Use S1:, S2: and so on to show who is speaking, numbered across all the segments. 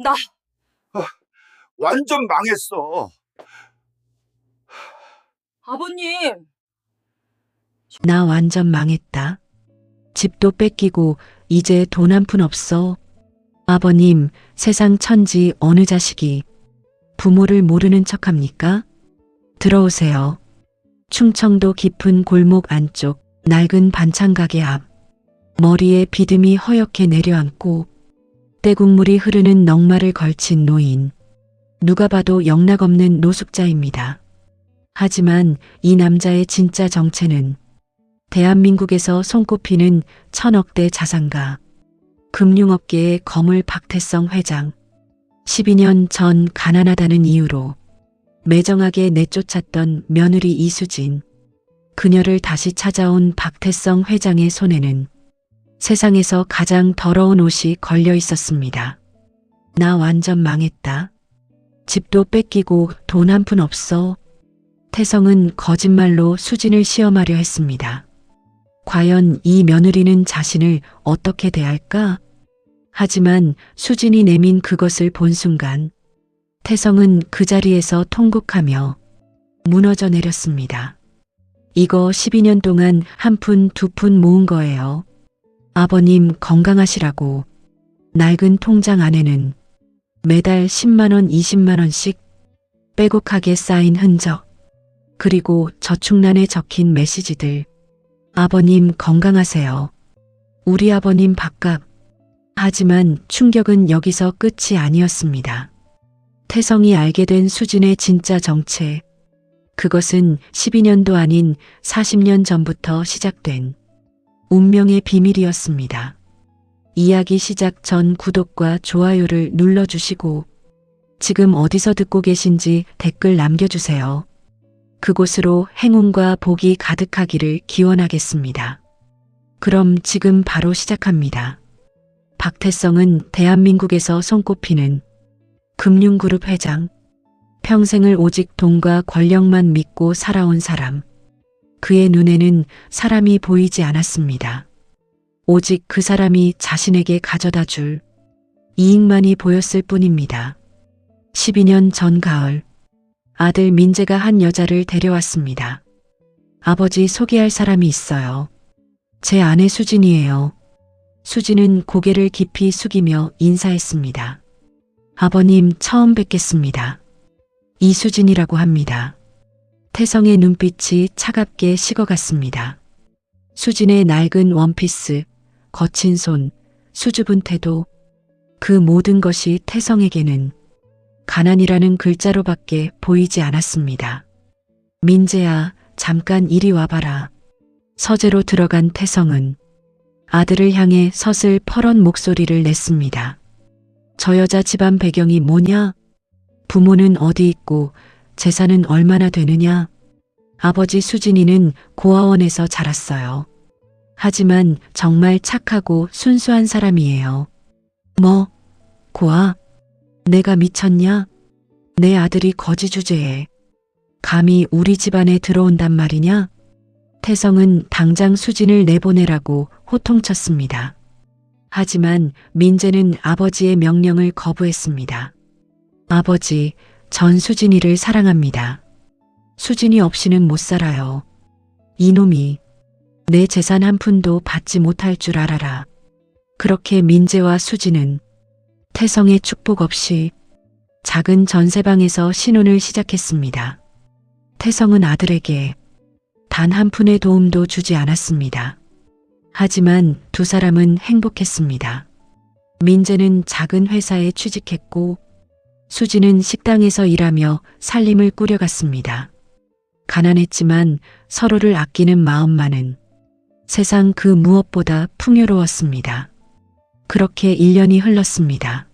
S1: 나,
S2: 아, 완전 망했어.
S1: 아버님,
S3: 나 완전 망했다. 집도 뺏기고 이제 돈 한 푼 없어. 아버님, 세상 천지 어느 자식이 부모를 모르는 척합니까? 들어오세요. 충청도 깊은 골목 안쪽 낡은 반찬 가게 앞. 머리에 비듬이 허옇게 내려앉고 때국물이 흐르는 넝마를 걸친 노인. 누가 봐도 영락없는 노숙자입니다. 하지만 이 남자의 진짜 정체는 대한민국에서 손꼽히는 천억대 자산가, 금융업계의 거물 박태성 회장. 12년 전 가난하다는 이유로 매정하게 내쫓았던 며느리 이수진. 그녀를 다시 찾아온 박태성 회장의 손에는 세상에서 가장 더러운 옷이 걸려 있었습니다. 나 완전 망했다. 집도 뺏기고 돈 한 푼 없어. 태성은 거짓말로 수진을 시험하려 했습니다. 과연 이 며느리는 자신을 어떻게 대할까? 하지만 수진이 내민 그것을 본 순간 태성은 그 자리에서 통곡하며 무너져 내렸습니다. 이거 12년 동안 한 푼, 두 푼 모은 거예요. 아버님 건강하시라고. 낡은 통장 안에는 매달 10만 원, 20만 원씩 빼곡하게 쌓인 흔적, 그리고 저축란에 적힌 메시지들. 아버님 건강하세요. 우리 아버님 밥값. 하지만 충격은 여기서 끝이 아니었습니다. 태성이 알게 된 수진의 진짜 정체. 그것은 12년도 아닌 40년 전부터 시작된 운명의 비밀이었습니다. 이야기 시작 전 구독과 좋아요를 눌러주시고 지금 어디서 듣고 계신지 댓글 남겨주세요. 그곳으로 행운과 복이 가득하기를 기원하겠습니다. 그럼 지금 바로 시작합니다. 박태성은 대한민국에서 손꼽히는 금융그룹 회장. 평생을 오직 돈과 권력만 믿고 살아온 사람. 그의 눈에는 사람이 보이지 않았습니다. 오직 그 사람이 자신에게 가져다 줄 이익만이 보였을 뿐입니다. 12년 전 가을, 아들 민재가 한 여자를 데려왔습니다. 아버지 소개할 사람이 있어요. 제 아내 수진이에요. 수진은 고개를 깊이 숙이며 인사했습니다. 아버님 처음 뵙겠습니다. 이수진이라고 합니다. 태성의 눈빛이 차갑게 식어갔습니다. 수진의 낡은 원피스, 거친 손, 수줍은 태도, 그 모든 것이 태성에게는 가난이라는 글자로밖에 보이지 않았습니다. 민재야, 잠깐 이리 와봐라. 서재로 들어간 태성은 아들을 향해 서슬 퍼런 목소리를 냈습니다. 저 여자 집안 배경이 뭐냐? 부모는 어디 있고 재산은 얼마나 되느냐? 아버지 수진이는 고아원에서 자랐어요. 하지만 정말 착하고 순수한 사람이에요. 뭐? 고아? 내가 미쳤냐? 내 아들이 거지 주제에 감히 우리 집안에 들어온단 말이냐? 태성은 당장 수진을 내보내라고 호통쳤습니다. 하지만 민재는 아버지의 명령을 거부했습니다. 아버지, 전 수진이를 사랑합니다. 수진이 없이는 못 살아요. 이놈이 내 재산 한 푼도 받지 못할 줄 알아라. 그렇게 민재와 수진은 태성의 축복 없이 작은 전세방에서 신혼을 시작했습니다. 태성은 아들에게 단 한 푼의 도움도 주지 않았습니다. 하지만 두 사람은 행복했습니다. 민재는 작은 회사에 취직했고 수진은 식당에서 일하며 살림을 꾸려갔습니다. 가난했지만 서로를 아끼는 마음만은 세상 그 무엇보다 풍요로웠습니다. 그렇게 1년이 흘렀습니다.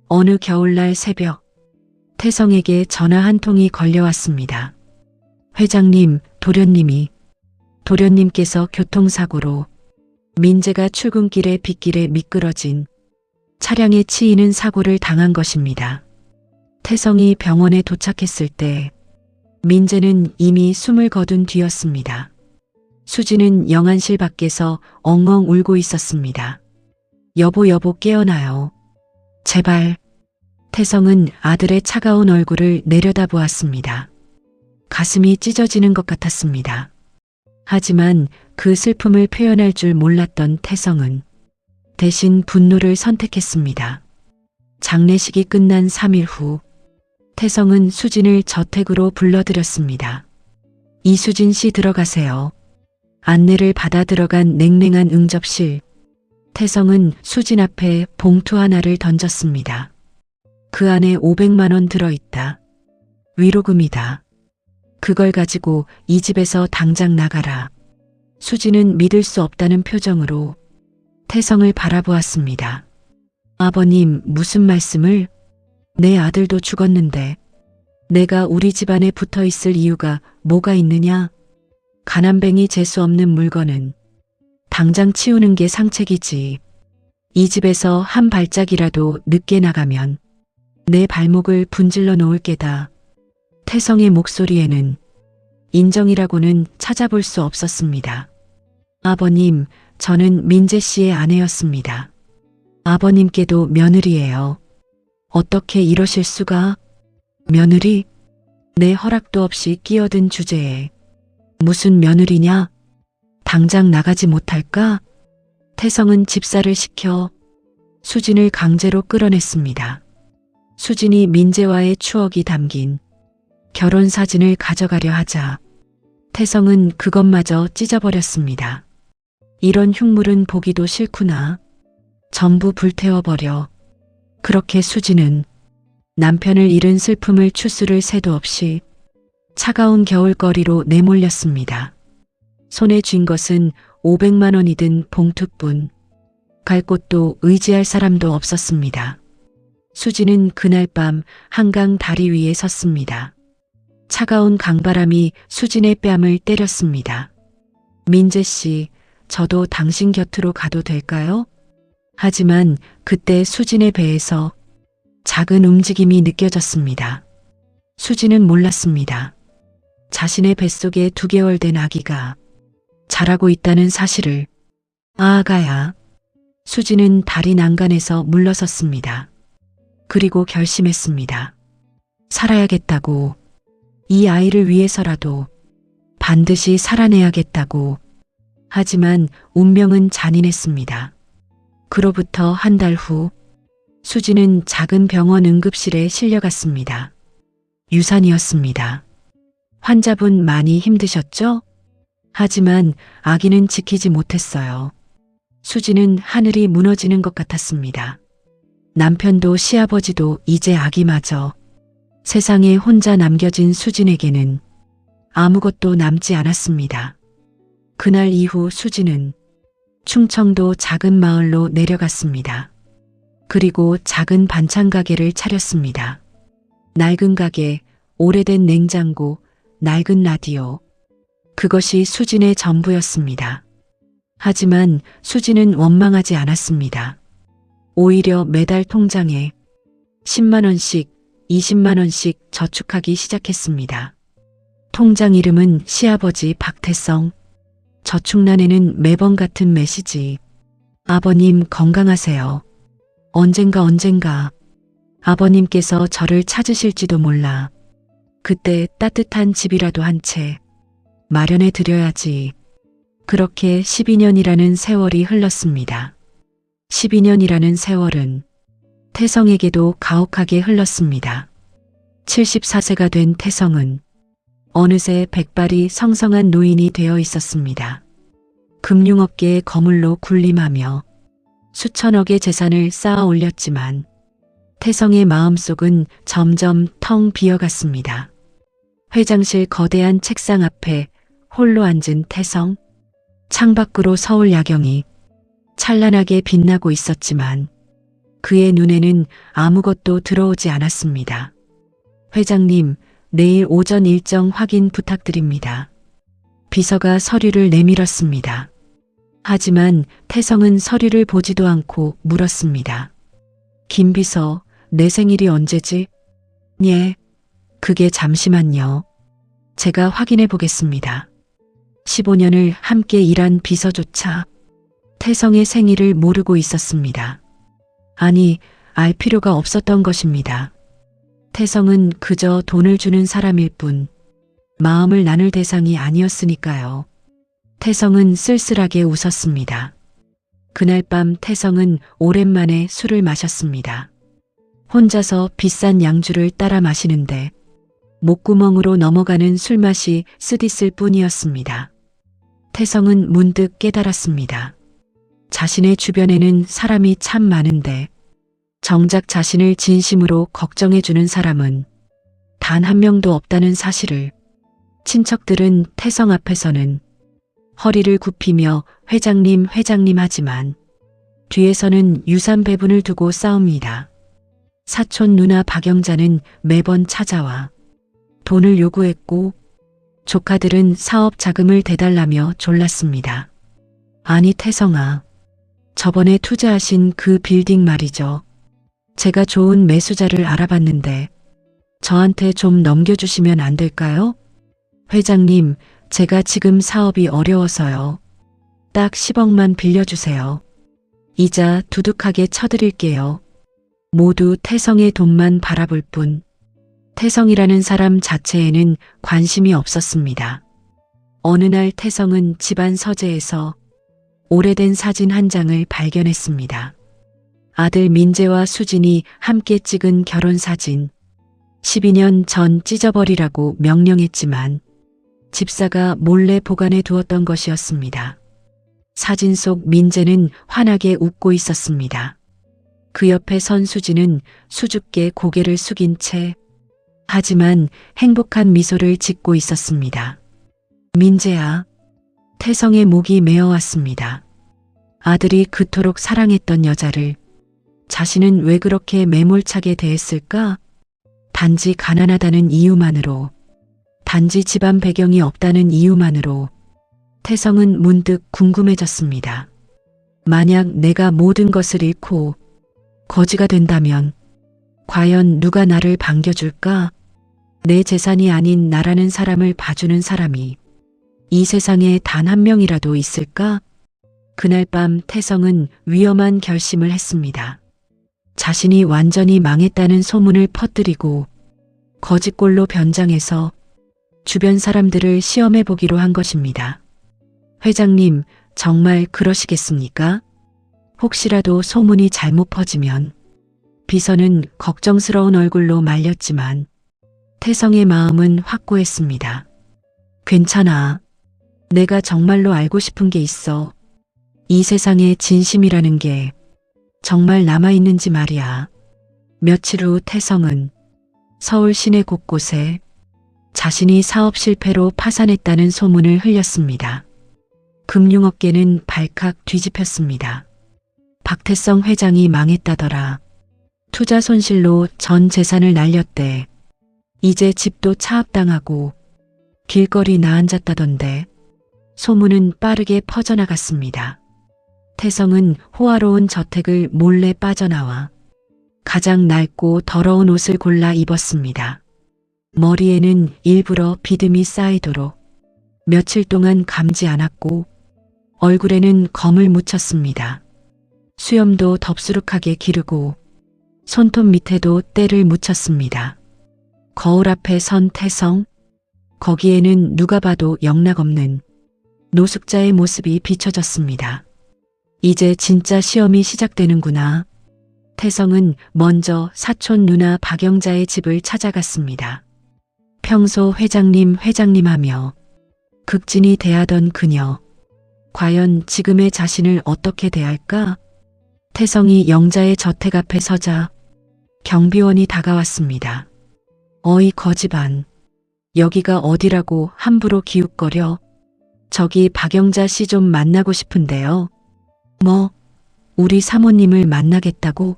S3: 어느 겨울날 새벽, 태성에게 전화 한 통이 걸려왔습니다. 회장님, 도련님께서 교통사고로 민재가 출근길에 빗길에 미끄러진 차량에 치이는 사고를 당한 것입니다. 태성이 병원에 도착했을 때 민재는 이미 숨을 거둔 뒤였습니다. 수지는 영안실 밖에서 엉엉 울고 있었습니다. 여보 깨어나요. 제발. 태성은 아들의 차가운 얼굴을 내려다보았습니다. 가슴이 찢어지는 것 같았습니다. 하지만 그 슬픔을 표현할 줄 몰랐던 태성은 대신 분노를 선택했습니다. 장례식이 끝난 3일 후 태성은 수진을 저택으로 불러들였습니다. 이수진 씨 들어가세요. 안내를 받아 들어간 냉랭한 응접실. 태성은 수진 앞에 봉투 하나를 던졌습니다. 그 안에 500만 원 들어있다. 위로금이다. 그걸 가지고 이 집에서 당장 나가라. 수진은 믿을 수 없다는 표정으로 태성을 바라보았습니다. 아버님, 무슨 말씀을? 내 아들도 죽었는데 내가 우리 집안에 붙어 있을 이유가 뭐가 있느냐? 가난뱅이 재수 없는 물건은 당장 치우는 게 상책이지. 이 집에서 한 발짝이라도 늦게 나가면 내 발목을 분질러 놓을 게다. 태성의 목소리에는 인정이라고는 찾아볼 수 없었습니다. 아버님, 저는 민재 씨의 아내였습니다. 아버님께도 며느리예요. 어떻게 이러실 수가? 며느리? 내 허락도 없이 끼어든 주제에 무슨 며느리냐? 당장 나가지 못할까? 태성은 집사를 시켜 수진을 강제로 끌어냈습니다. 수진이 민재와의 추억이 담긴 결혼 사진을 가져가려 하자 태성은 그것마저 찢어버렸습니다. 이런 흉물은 보기도 싫구나. 전부 불태워버려. 그렇게 수진은 남편을 잃은 슬픔을 추스를 새도 없이 차가운 겨울거리로 내몰렸습니다. 손에 쥔 것은 500만 원이 든 봉투뿐. 갈 곳도 의지할 사람도 없었습니다. 수진은 그날 밤 한강 다리 위에 섰습니다. 차가운 강바람이 수진의 뺨을 때렸습니다. 민재 씨, 저도 당신 곁으로 가도 될까요? 하지만 그때 수진의 배에서 작은 움직임이 느껴졌습니다. 수진은 몰랐습니다. 자신의 뱃속에 2개월 된 아기가 자라고 있다는 사실을. 아가야. 수진은 다리 난간에서 물러섰습니다. 그리고 결심했습니다. 살아야겠다고. 이 아이를 위해서라도 반드시 살아내야겠다고. 하지만 운명은 잔인했습니다. 그로부터 한 달 후 수진은 작은 병원 응급실에 실려갔습니다. 유산이었습니다. 환자분 많이 힘드셨죠? 하지만 아기는 지키지 못했어요. 수진은 하늘이 무너지는 것 같았습니다. 남편도 시아버지도 이제 아기마저 세상에 혼자 남겨진 수진에게는 아무것도 남지 않았습니다. 그날 이후 수진은 충청도 작은 마을로 내려갔습니다. 그리고 작은 반찬 가게를 차렸습니다. 낡은 가게, 오래된 냉장고, 낡은 라디오. 그것이 수진의 전부였습니다. 하지만 수진은 원망하지 않았습니다. 오히려 매달 통장에 10만 원씩, 20만 원씩 저축하기 시작했습니다. 통장 이름은 시아버지 박태성. 저축란에는 매번 같은 메시지. 아버님 건강하세요. 언젠가 아버님께서 저를 찾으실지도 몰라. 그때 따뜻한 집이라도 한 채 마련해 드려야지. 그렇게 12년이라는 세월이 흘렀습니다. 12년이라는 세월은 태성에게도 가혹하게 흘렀습니다. 74세가 된 태성은 어느새 백발이 성성한 노인이 되어 있었습니다. 금융업계의 거물로 군림하며 수천억의 재산을 쌓아 올렸지만 태성의 마음속은 점점 텅 비어갔습니다. 회장실 거대한 책상 앞에 홀로 앉은 태성. 창밖으로 서울 야경이 찬란하게 빛나고 있었지만 그의 눈에는 아무것도 들어오지 않았습니다. 회장님, 내일 오전 일정 확인 부탁드립니다. 비서가 서류를 내밀었습니다. 하지만 태성은 서류를 보지도 않고 물었습니다. 김 비서, 내 생일이 언제지? 예, 그게 잠시만요. 제가 확인해 보겠습니다. 15년을 함께 일한 비서조차 태성의 생일을 모르고 있었습니다. 아니, 알 필요가 없었던 것입니다. 태성은 그저 돈을 주는 사람일 뿐 마음을 나눌 대상이 아니었으니까요. 태성은 쓸쓸하게 웃었습니다. 그날 밤 태성은 오랜만에 술을 마셨습니다. 혼자서 비싼 양주를 따라 마시는데 목구멍으로 넘어가는 술맛이 쓰디쓸 뿐이었습니다. 태성은 문득 깨달았습니다. 자신의 주변에는 사람이 참 많은데 정작 자신을 진심으로 걱정해주는 사람은 단 한 명도 없다는 사실을. 친척들은 태성 앞에서는 허리를 굽히며 회장님 회장님 하지만 뒤에서는 유산 배분을 두고 싸웁니다. 사촌 누나 박영자는 매번 찾아와 돈을 요구했고 조카들은 사업 자금을 대달라며 졸랐습니다. 아니 태성아, 저번에 투자하신 그 빌딩 말이죠. 제가 좋은 매수자를 알아봤는데 저한테 좀 넘겨주시면 안 될까요? 회장님, 제가 지금 사업이 어려워서요. 딱 10억만 빌려주세요. 이자 두둑하게 쳐드릴게요. 모두 태성의 돈만 바라볼 뿐 태성이라는 사람 자체에는 관심이 없었습니다. 어느 날 태성은 집안 서재에서 오래된 사진 한 장을 발견했습니다. 아들 민재와 수진이 함께 찍은 결혼 사진. 12년 전 찢어버리라고 명령했지만 집사가 몰래 보관해 두었던 것이었습니다. 사진 속 민재는 환하게 웃고 있었습니다. 그 옆에 선 수진은 수줍게 고개를 숙인 채 하지만 행복한 미소를 짓고 있었습니다. 민재야, 태성의 목이 메어왔습니다. 아들이 그토록 사랑했던 여자를 자신은 왜 그렇게 매몰차게 대했을까? 단지 가난하다는 이유만으로, 단지 집안 배경이 없다는 이유만으로 태성은 문득 궁금해졌습니다. 만약 내가 모든 것을 잃고 거지가 된다면 과연 누가 나를 반겨줄까? 내 재산이 아닌 나라는 사람을 봐주는 사람이 이 세상에 단 한 명이라도 있을까? 그날 밤 태성은 위험한 결심을 했습니다. 자신이 완전히 망했다는 소문을 퍼뜨리고 거지꼴로 변장해서 주변 사람들을 시험해 보기로 한 것입니다. 회장님, 정말 그러시겠습니까? 혹시라도 소문이 잘못 퍼지면. 비서는 걱정스러운 얼굴로 말렸지만 태성의 마음은 확고했습니다. 괜찮아. 내가 정말로 알고 싶은 게 있어. 이 세상에 진심이라는 게 정말 남아있는지 말이야. 며칠 후 태성은 서울 시내 곳곳에 자신이 사업 실패로 파산했다는 소문을 흘렸습니다. 금융업계는 발칵 뒤집혔습니다. 박태성 회장이 망했다더라. 투자 손실로 전 재산을 날렸대. 이제 집도 차압당하고 길거리 나앉았다던데. 소문은 빠르게 퍼져나갔습니다. 태성은 호화로운 저택을 몰래 빠져나와 가장 낡고 더러운 옷을 골라 입었습니다. 머리에는 일부러 비듬이 쌓이도록 며칠 동안 감지 않았고 얼굴에는 검을 묻혔습니다. 수염도 덥수룩하게 기르고 손톱 밑에도 때를 묻혔습니다. 거울 앞에 선 태성, 거기에는 누가 봐도 영락없는 노숙자의 모습이 비춰졌습니다. 이제 진짜 시험이 시작되는구나. 태성은 먼저 사촌 누나 박영자의 집을 찾아갔습니다. 평소 회장님 회장님 하며 극진히 대하던 그녀. 과연 지금의 자신을 어떻게 대할까? 태성이 영자의 저택 앞에 서자 경비원이 다가왔습니다. 어이 거지반. 여기가 어디라고 함부로 기웃거려. 저기 박영자 씨 좀 만나고 싶은데요. 뭐? 우리 사모님을 만나겠다고?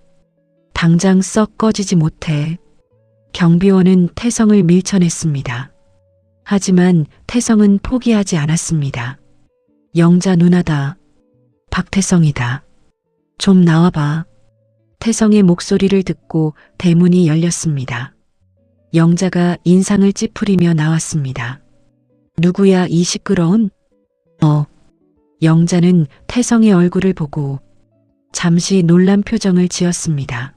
S3: 당장 썩 꺼지지 못해. 경비원은 태성을 밀쳐냈습니다. 하지만 태성은 포기하지 않았습니다. 영자 누나다. 박태성이다. 좀 나와봐. 태성의 목소리를 듣고 대문이 열렸습니다. 영자가 인상을 찌푸리며 나왔습니다. 누구야 이 시끄러운? 영자는 태성의 얼굴을 보고 잠시 놀란 표정을 지었습니다.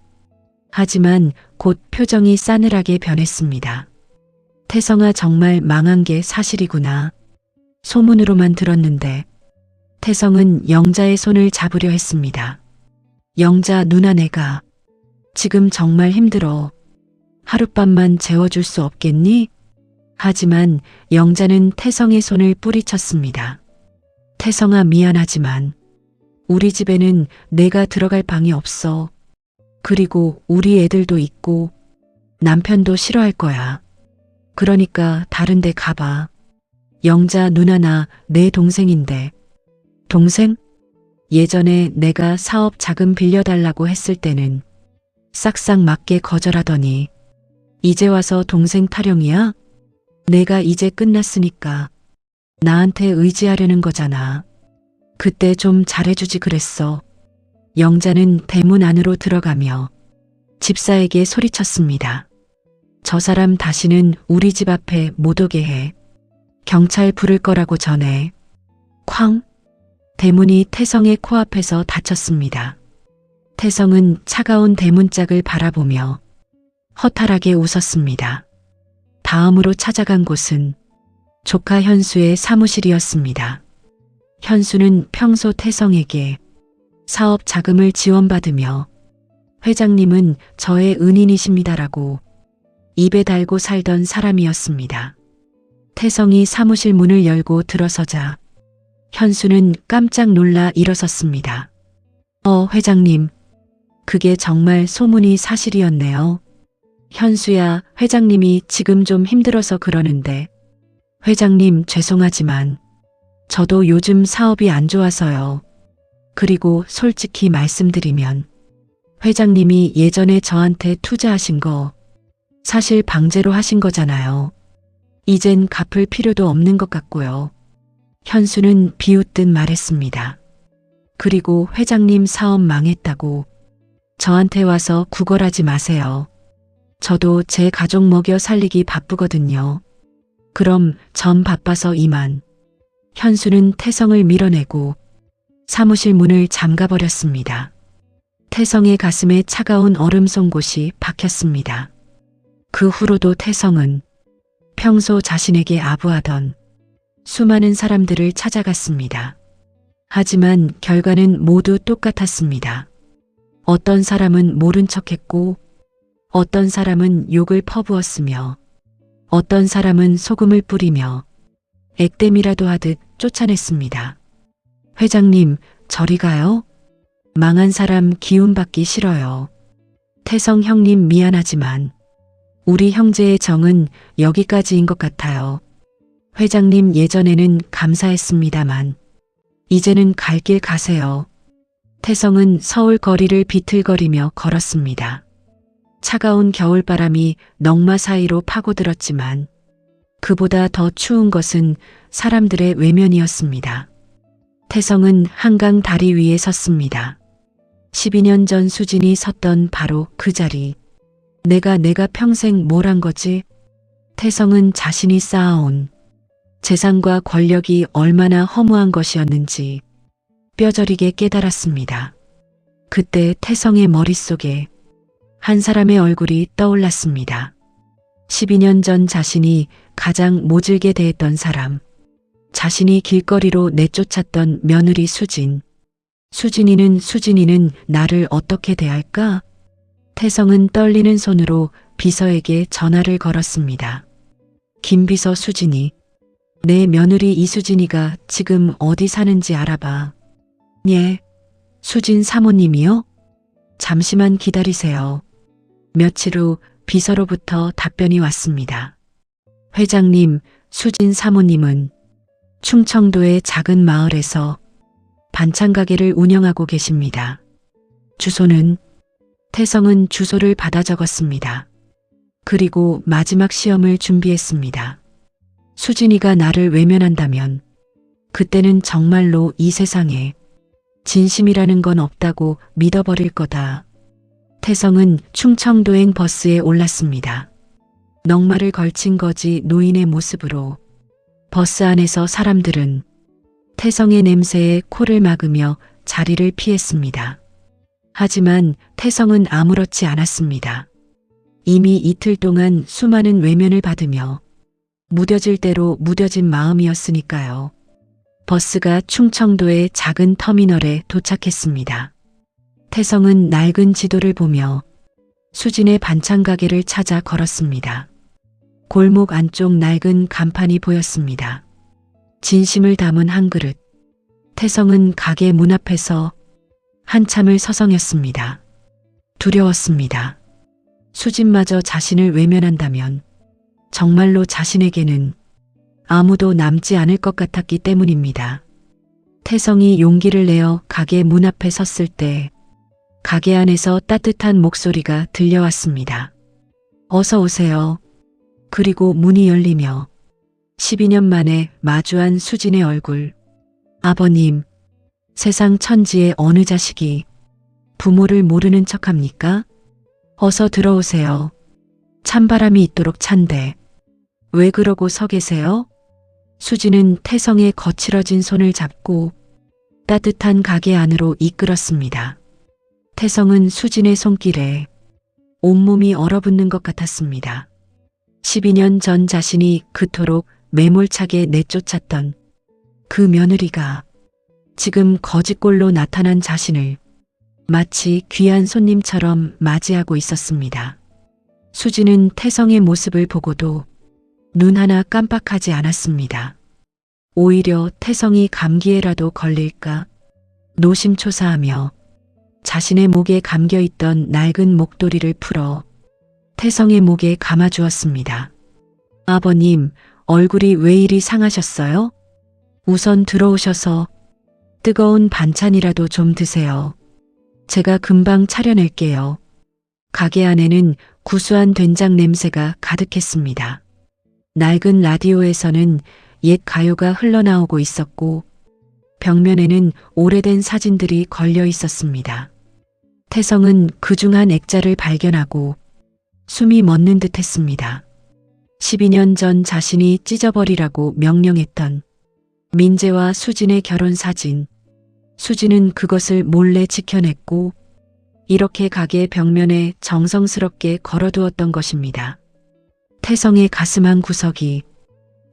S3: 하지만 곧 표정이 싸늘하게 변했습니다. 태성아, 정말 망한 게 사실이구나. 소문으로만 들었는데. 태성은 영자의 손을 잡으려 했습니다. 영자 누나, 내가 지금 정말 힘들어. 하룻밤만 재워줄 수 없겠니? 하지만 영자는 태성의 손을 뿌리쳤습니다. 태성아, 미안하지만 우리 집에는 내가 들어갈 방이 없어. 그리고 우리 애들도 있고 남편도 싫어할 거야. 그러니까 다른 데 가봐. 영자 누나, 나 내 동생인데. 동생? 예전에 내가 사업 자금 빌려달라고 했을 때는 싹싹 맞게 거절하더니 이제 와서 동생 타령이야? 내가 이제 끝났으니까 나한테 의지하려는 거잖아. 그때 좀 잘해주지 그랬어. 영자는 대문 안으로 들어가며 집사에게 소리쳤습니다. 저 사람 다시는 우리 집 앞에 못 오게 해. 경찰 부를 거라고 전해. 쾅! 대문이 태성의 코앞에서 닫혔습니다. 태성은 차가운 대문짝을 바라보며 허탈하게 웃었습니다. 다음으로 찾아간 곳은 조카 현수의 사무실이었습니다. 현수는 평소 태성에게 사업 자금을 지원받으며 회장님은 저의 은인이십니다라고 입에 달고 살던 사람이었습니다. 태성이 사무실 문을 열고 들어서자 현수는 깜짝 놀라 일어섰습니다. 회장님, 그게 정말 소문이 사실이었네요. 현수야, 회장님이 지금 좀 힘들어서 그러는데. 회장님, 죄송하지만 저도 요즘 사업이 안 좋아서요. 그리고 솔직히 말씀드리면 회장님이 예전에 저한테 투자하신 거 사실 방제로 하신 거잖아요. 이젠 갚을 필요도 없는 것 같고요. 현수는 비웃듯 말했습니다. 그리고 회장님 사업 망했다고 저한테 와서 구걸하지 마세요. 저도 제 가족 먹여 살리기 바쁘거든요. 그럼 전 바빠서 이만. 현수는 태성을 밀어내고 사무실 문을 잠가버렸습니다. 태성의 가슴에 차가운 얼음 송곳이 박혔습니다. 그 후로도 태성은 평소 자신에게 아부하던 수많은 사람들을 찾아갔습니다. 하지만 결과는 모두 똑같았습니다. 어떤 사람은 모른 척했고 어떤 사람은 욕을 퍼부었으며 어떤 사람은 소금을 뿌리며 액땜이라도 하듯 쫓아냈습니다. 회장님, 저리 가요? 망한 사람 기운받기 싫어요. 태성 형님, 미안하지만 우리 형제의 정은 여기까지인 것 같아요. 회장님, 예전에는 감사했습니다만 이제는 갈 길 가세요. 태성은 서울 거리를 비틀거리며 걸었습니다. 차가운 겨울바람이 넝마 사이로 파고들었지만 그보다 더 추운 것은 사람들의 외면이었습니다. 태성은 한강 다리 위에 섰습니다. 12년 전 수진이 섰던 바로 그 자리. 내가 평생 뭘 한 거지? 태성은 자신이 쌓아온 재산과 권력이 얼마나 허무한 것이었는지 뼈저리게 깨달았습니다. 그때 태성의 머릿속에 한 사람의 얼굴이 떠올랐습니다. 12년 전 자신이 가장 모질게 대했던 사람, 자신이 길거리로 내쫓았던 며느리 수진. 수진이는 나를 어떻게 대할까? 태성은 떨리는 손으로 비서에게 전화를 걸었습니다. 김 비서, 수진이. 내 며느리 이수진이가 지금 어디 사는지 알아봐. 예. 수진 사모님이요? 잠시만 기다리세요. 며칠 후 비서로부터 답변이 왔습니다. 회장님, 수진 사모님은 충청도의 작은 마을에서 반찬 가게를 운영하고 계십니다. 주소는? 태성은 주소를 받아 적었습니다. 그리고 마지막 시험을 준비했습니다. 수진이가 나를 외면한다면 그때는 정말로 이 세상에 진심이라는 건 없다고 믿어버릴 거다. 태성은 충청도행 버스에 올랐습니다. 넝마를 걸친 거지 노인의 모습으로 버스 안에서 사람들은 태성의 냄새에 코를 막으며 자리를 피했습니다. 하지만 태성은 아무렇지 않았습니다. 이미 이틀 동안 수많은 외면을 받으며 무뎌질 대로 무뎌진 마음이었으니까요. 버스가 충청도의 작은 터미널에 도착했습니다. 태성은 낡은 지도를 보며 수진의 반찬 가게를 찾아 걸었습니다. 골목 안쪽 낡은 간판이 보였습니다. 진심을 담은 한 그릇. 태성은 가게 문 앞에서 한참을 서성였습니다. 두려웠습니다. 수진마저 자신을 외면한다면 정말로 자신에게는 아무도 남지 않을 것 같았기 때문입니다. 태성이 용기를 내어 가게 문 앞에 섰을 때 가게 안에서 따뜻한 목소리가 들려왔습니다. 어서 오세요. 그리고 문이 열리며 12년 만에 마주한 수진의 얼굴. 아버님, 세상 천지의 어느 자식이 부모를 모르는 척합니까? 어서 들어오세요. 찬바람이 있도록 찬데 왜 그러고 서 계세요? 수진은 태성의 거칠어진 손을 잡고 따뜻한 가게 안으로 이끌었습니다. 태성은 수진의 손길에 온몸이 얼어붙는 것 같았습니다. 12년 전 자신이 그토록 매몰차게 내쫓았던 그 며느리가 지금 거짓골로 나타난 자신을 마치 귀한 손님처럼 맞이하고 있었습니다. 수진은 태성의 모습을 보고도 눈 하나 깜빡하지 않았습니다. 오히려 태성이 감기에라도 걸릴까 노심초사하며 자신의 목에 감겨있던 낡은 목도리를 풀어 태성의 목에 감아주었습니다. 아버님, 얼굴이 왜 이리 상하셨어요? 우선 들어오셔서 뜨거운 반찬이라도 좀 드세요. 제가 금방 차려낼게요. 가게 안에는 구수한 된장 냄새가 가득했습니다. 낡은 라디오에서는 옛 가요가 흘러나오고 있었고 벽면에는 오래된 사진들이 걸려 있었습니다. 태성은 그중 한 액자를 발견하고 숨이 멎는 듯 했습니다. 12년 전 자신이 찢어버리라고 명령했던 민재와 수진의 결혼 사진. 수진은 그것을 몰래 지켜냈고 이렇게 가게 벽면에 정성스럽게 걸어두었던 것입니다. 태성의 가슴 한 구석이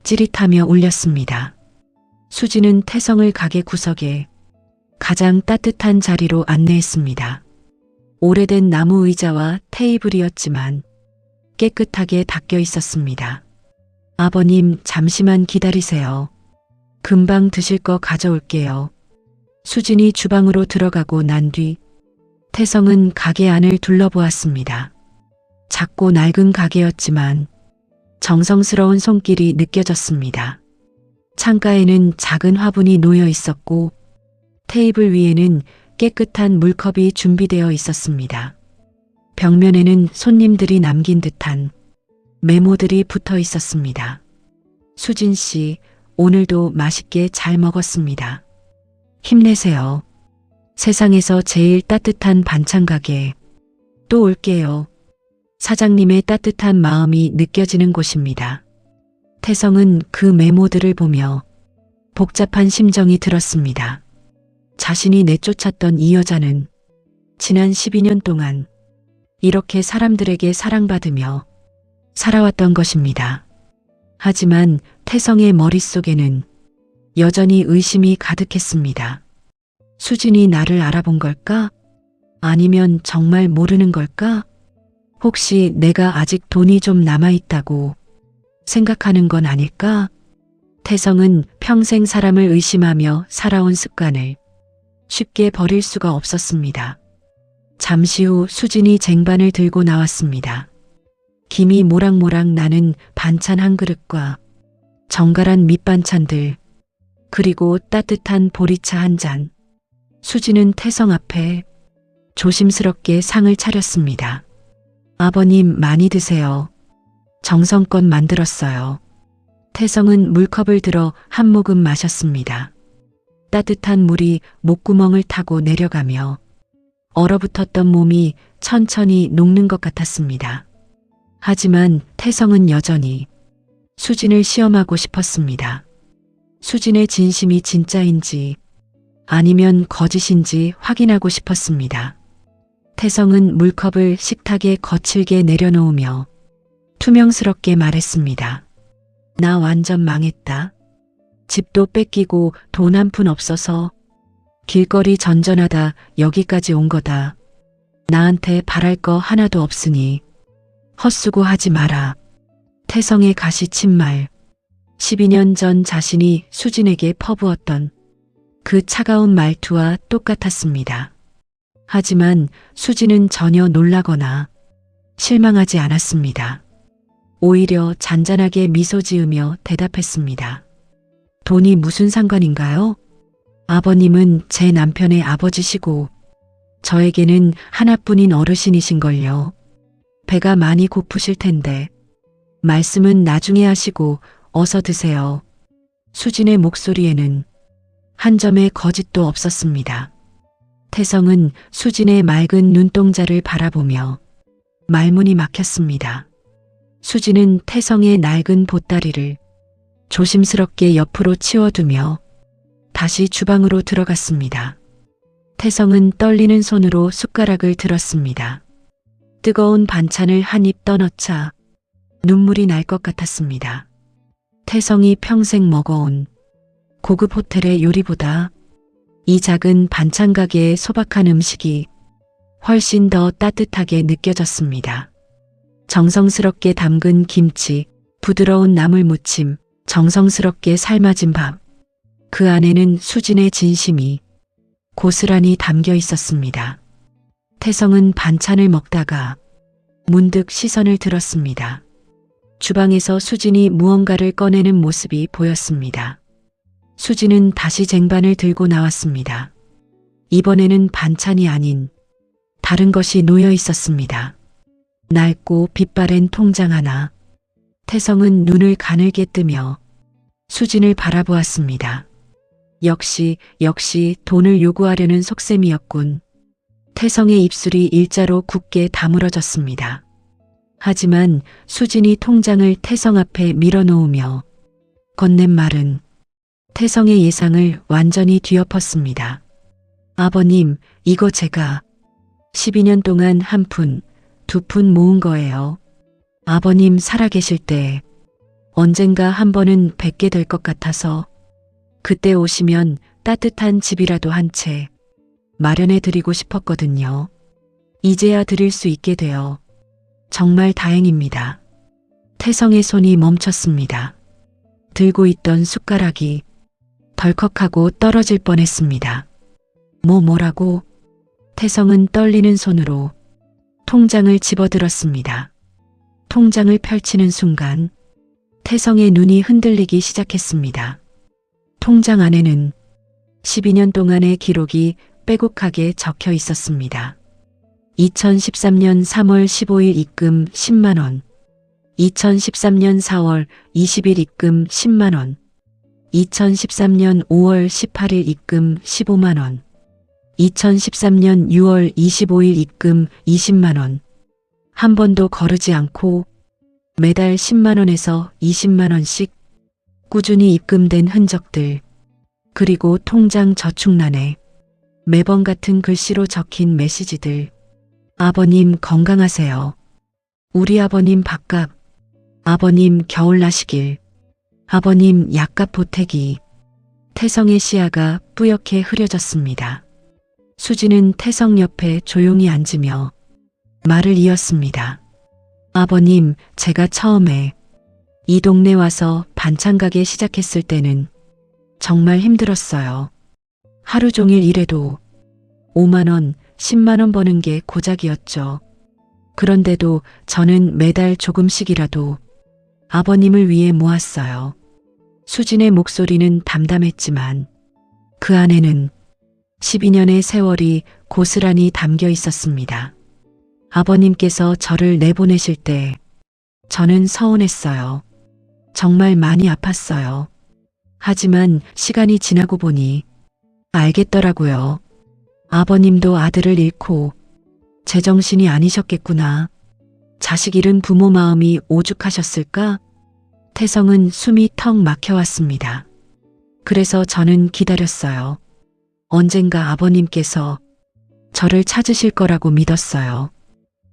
S3: 찌릿하며 울렸습니다. 수진은 태성을 가게 구석에 가장 따뜻한 자리로 안내했습니다. 오래된 나무 의자와 테이블이었지만 깨끗하게 닦여 있었습니다. 아버님, 잠시만 기다리세요. 금방 드실 거 가져올게요. 수진이 주방으로 들어가고 난 뒤 태성은 가게 안을 둘러보았습니다. 작고 낡은 가게였지만 정성스러운 손길이 느껴졌습니다. 창가에는 작은 화분이 놓여 있었고 테이블 위에는 깨끗한 물컵이 준비되어 있었습니다. 벽면에는 손님들이 남긴 듯한 메모들이 붙어 있었습니다. 수진 씨, 오늘도 맛있게 잘 먹었습니다. 힘내세요. 세상에서 제일 따뜻한 반찬 가게 또 올게요. 사장님의 따뜻한 마음이 느껴지는 곳입니다. 태성은 그 메모들을 보며 복잡한 심정이 들었습니다. 자신이 내쫓았던 이 여자는 지난 12년 동안 이렇게 사람들에게 사랑받으며 살아왔던 것입니다. 하지만 태성의 머릿속에는 여전히 의심이 가득했습니다. 수진이 나를 알아본 걸까? 아니면 정말 모르는 걸까? 혹시 내가 아직 돈이 좀 남아있다고 생각하는 건 아닐까? 태성은 평생 사람을 의심하며 살아온 습관을 쉽게 버릴 수가 없었습니다. 잠시 후 수진이 쟁반을 들고 나왔습니다. 김이 모락모락 나는 반찬 한 그릇과 정갈한 밑반찬들, 그리고 따뜻한 보리차 한 잔. 수진은 태성 앞에 조심스럽게 상을 차렸습니다. 아버님, 많이 드세요. 정성껏 만들었어요. 태성은 물컵을 들어 한 모금 마셨습니다. 따뜻한 물이 목구멍을 타고 내려가며 얼어붙었던 몸이 천천히 녹는 것 같았습니다. 하지만 태성은 여전히 수진을 시험하고 싶었습니다. 수진의 진심이 진짜인지 아니면 거짓인지 확인하고 싶었습니다. 태성은 물컵을 식탁에 거칠게 내려놓으며 투명스럽게 말했습니다. 나 완전 망했다. 집도 뺏기고 돈 한 푼 없어서 길거리 전전하다 여기까지 온 거다. 나한테 바랄 거 하나도 없으니 헛수고하지 마라. 태성의 가시친 말. 12년 전 자신이 수진에게 퍼부었던 그 차가운 말투와 똑같았습니다. 하지만 수진은 전혀 놀라거나 실망하지 않았습니다. 오히려 잔잔하게 미소 지으며 대답했습니다. 돈이 무슨 상관인가요? 아버님은 제 남편의 아버지시고 저에게는 하나뿐인 어르신이신걸요. 배가 많이 고프실 텐데 말씀은 나중에 하시고 어서 드세요. 수진의 목소리에는 한 점의 거짓도 없었습니다. 태성은 수진의 맑은 눈동자를 바라보며 말문이 막혔습니다. 수진은 태성의 낡은 보따리를 조심스럽게 옆으로 치워두며 다시 주방으로 들어갔습니다. 태성은 떨리는 손으로 숟가락을 들었습니다. 뜨거운 반찬을 한 입 떠넣자 눈물이 날 것 같았습니다. 태성이 평생 먹어온 고급 호텔의 요리보다 이 작은 반찬 가게의 소박한 음식이 훨씬 더 따뜻하게 느껴졌습니다. 정성스럽게 담근 김치, 부드러운 나물 무침, 정성스럽게 삶아진 밥. 그 안에는 수진의 진심이 고스란히 담겨 있었습니다. 태성은 반찬을 먹다가 문득 시선을 들었습니다. 주방에서 수진이 무언가를 꺼내는 모습이 보였습니다. 수진은 다시 쟁반을 들고 나왔습니다. 이번에는 반찬이 아닌 다른 것이 놓여 있었습니다. 낡고 빛바랜 통장 하나. 태성은 눈을 가늘게 뜨며 수진을 바라보았습니다. 역시 돈을 요구하려는 속셈이었군. 태성의 입술이 일자로 굳게 다물어졌습니다. 하지만 수진이 통장을 태성 앞에 밀어놓으며 건넨 말은 태성의 예상을 완전히 뒤엎었습니다. 아버님, 이거 제가 12년 동안 한 푼, 두 푼 모은 거예요. 아버님 살아계실 때 언젠가 한 번은 뵙게 될 것 같아서 그때 오시면 따뜻한 집이라도 한 채 마련해 드리고 싶었거든요. 이제야 드릴 수 있게 되어 정말 다행입니다. 태성의 손이 멈췄습니다. 들고 있던 숟가락이 덜컥하고 떨어질 뻔했습니다. 뭐라고? 태성은 떨리는 손으로 통장을 집어들었습니다. 통장을 펼치는 순간 태성의 눈이 흔들리기 시작했습니다. 통장 안에는 12년 동안의 기록이 빼곡하게 적혀 있었습니다. 2013년 3월 15일 입금 10만 원, 2013년 4월 20일 입금 10만 원, 2013년 5월 18일 입금 15만 원, 2013년 6월 25일 입금 20만 원, 한 번도 거르지 않고 매달 10만 원에서 20만 원씩 꾸준히 입금된 흔적들, 그리고 통장 저축란에 매번 같은 글씨로 적힌 메시지들. 아버님 건강하세요. 우리 아버님 밥값. 아버님 겨울 나시길. 아버님 약값 보태기. 태성의 시야가 뿌옇게 흐려졌습니다. 수지는 태성 옆에 조용히 앉으며 말을 이었습니다. 아버님, 제가 처음에 이 동네 와서 반찬 가게 시작했을 때는 정말 힘들었어요. 하루 종일 일해도 5만 원, 10만 원 버는 게 고작이었죠. 그런데도 저는 매달 조금씩이라도 아버님을 위해 모았어요. 수진의 목소리는 담담했지만 그 안에는 12년의 세월이 고스란히 담겨 있었습니다. 아버님께서 저를 내보내실 때 저는 서운했어요. 정말 많이 아팠어요. 하지만 시간이 지나고 보니 알겠더라고요. 아버님도 아들을 잃고 제정신이 아니셨겠구나. 자식 잃은 부모 마음이 오죽하셨을까? 태성은 숨이 턱 막혀왔습니다. 그래서 저는 기다렸어요. 언젠가 아버님께서 저를 찾으실 거라고 믿었어요.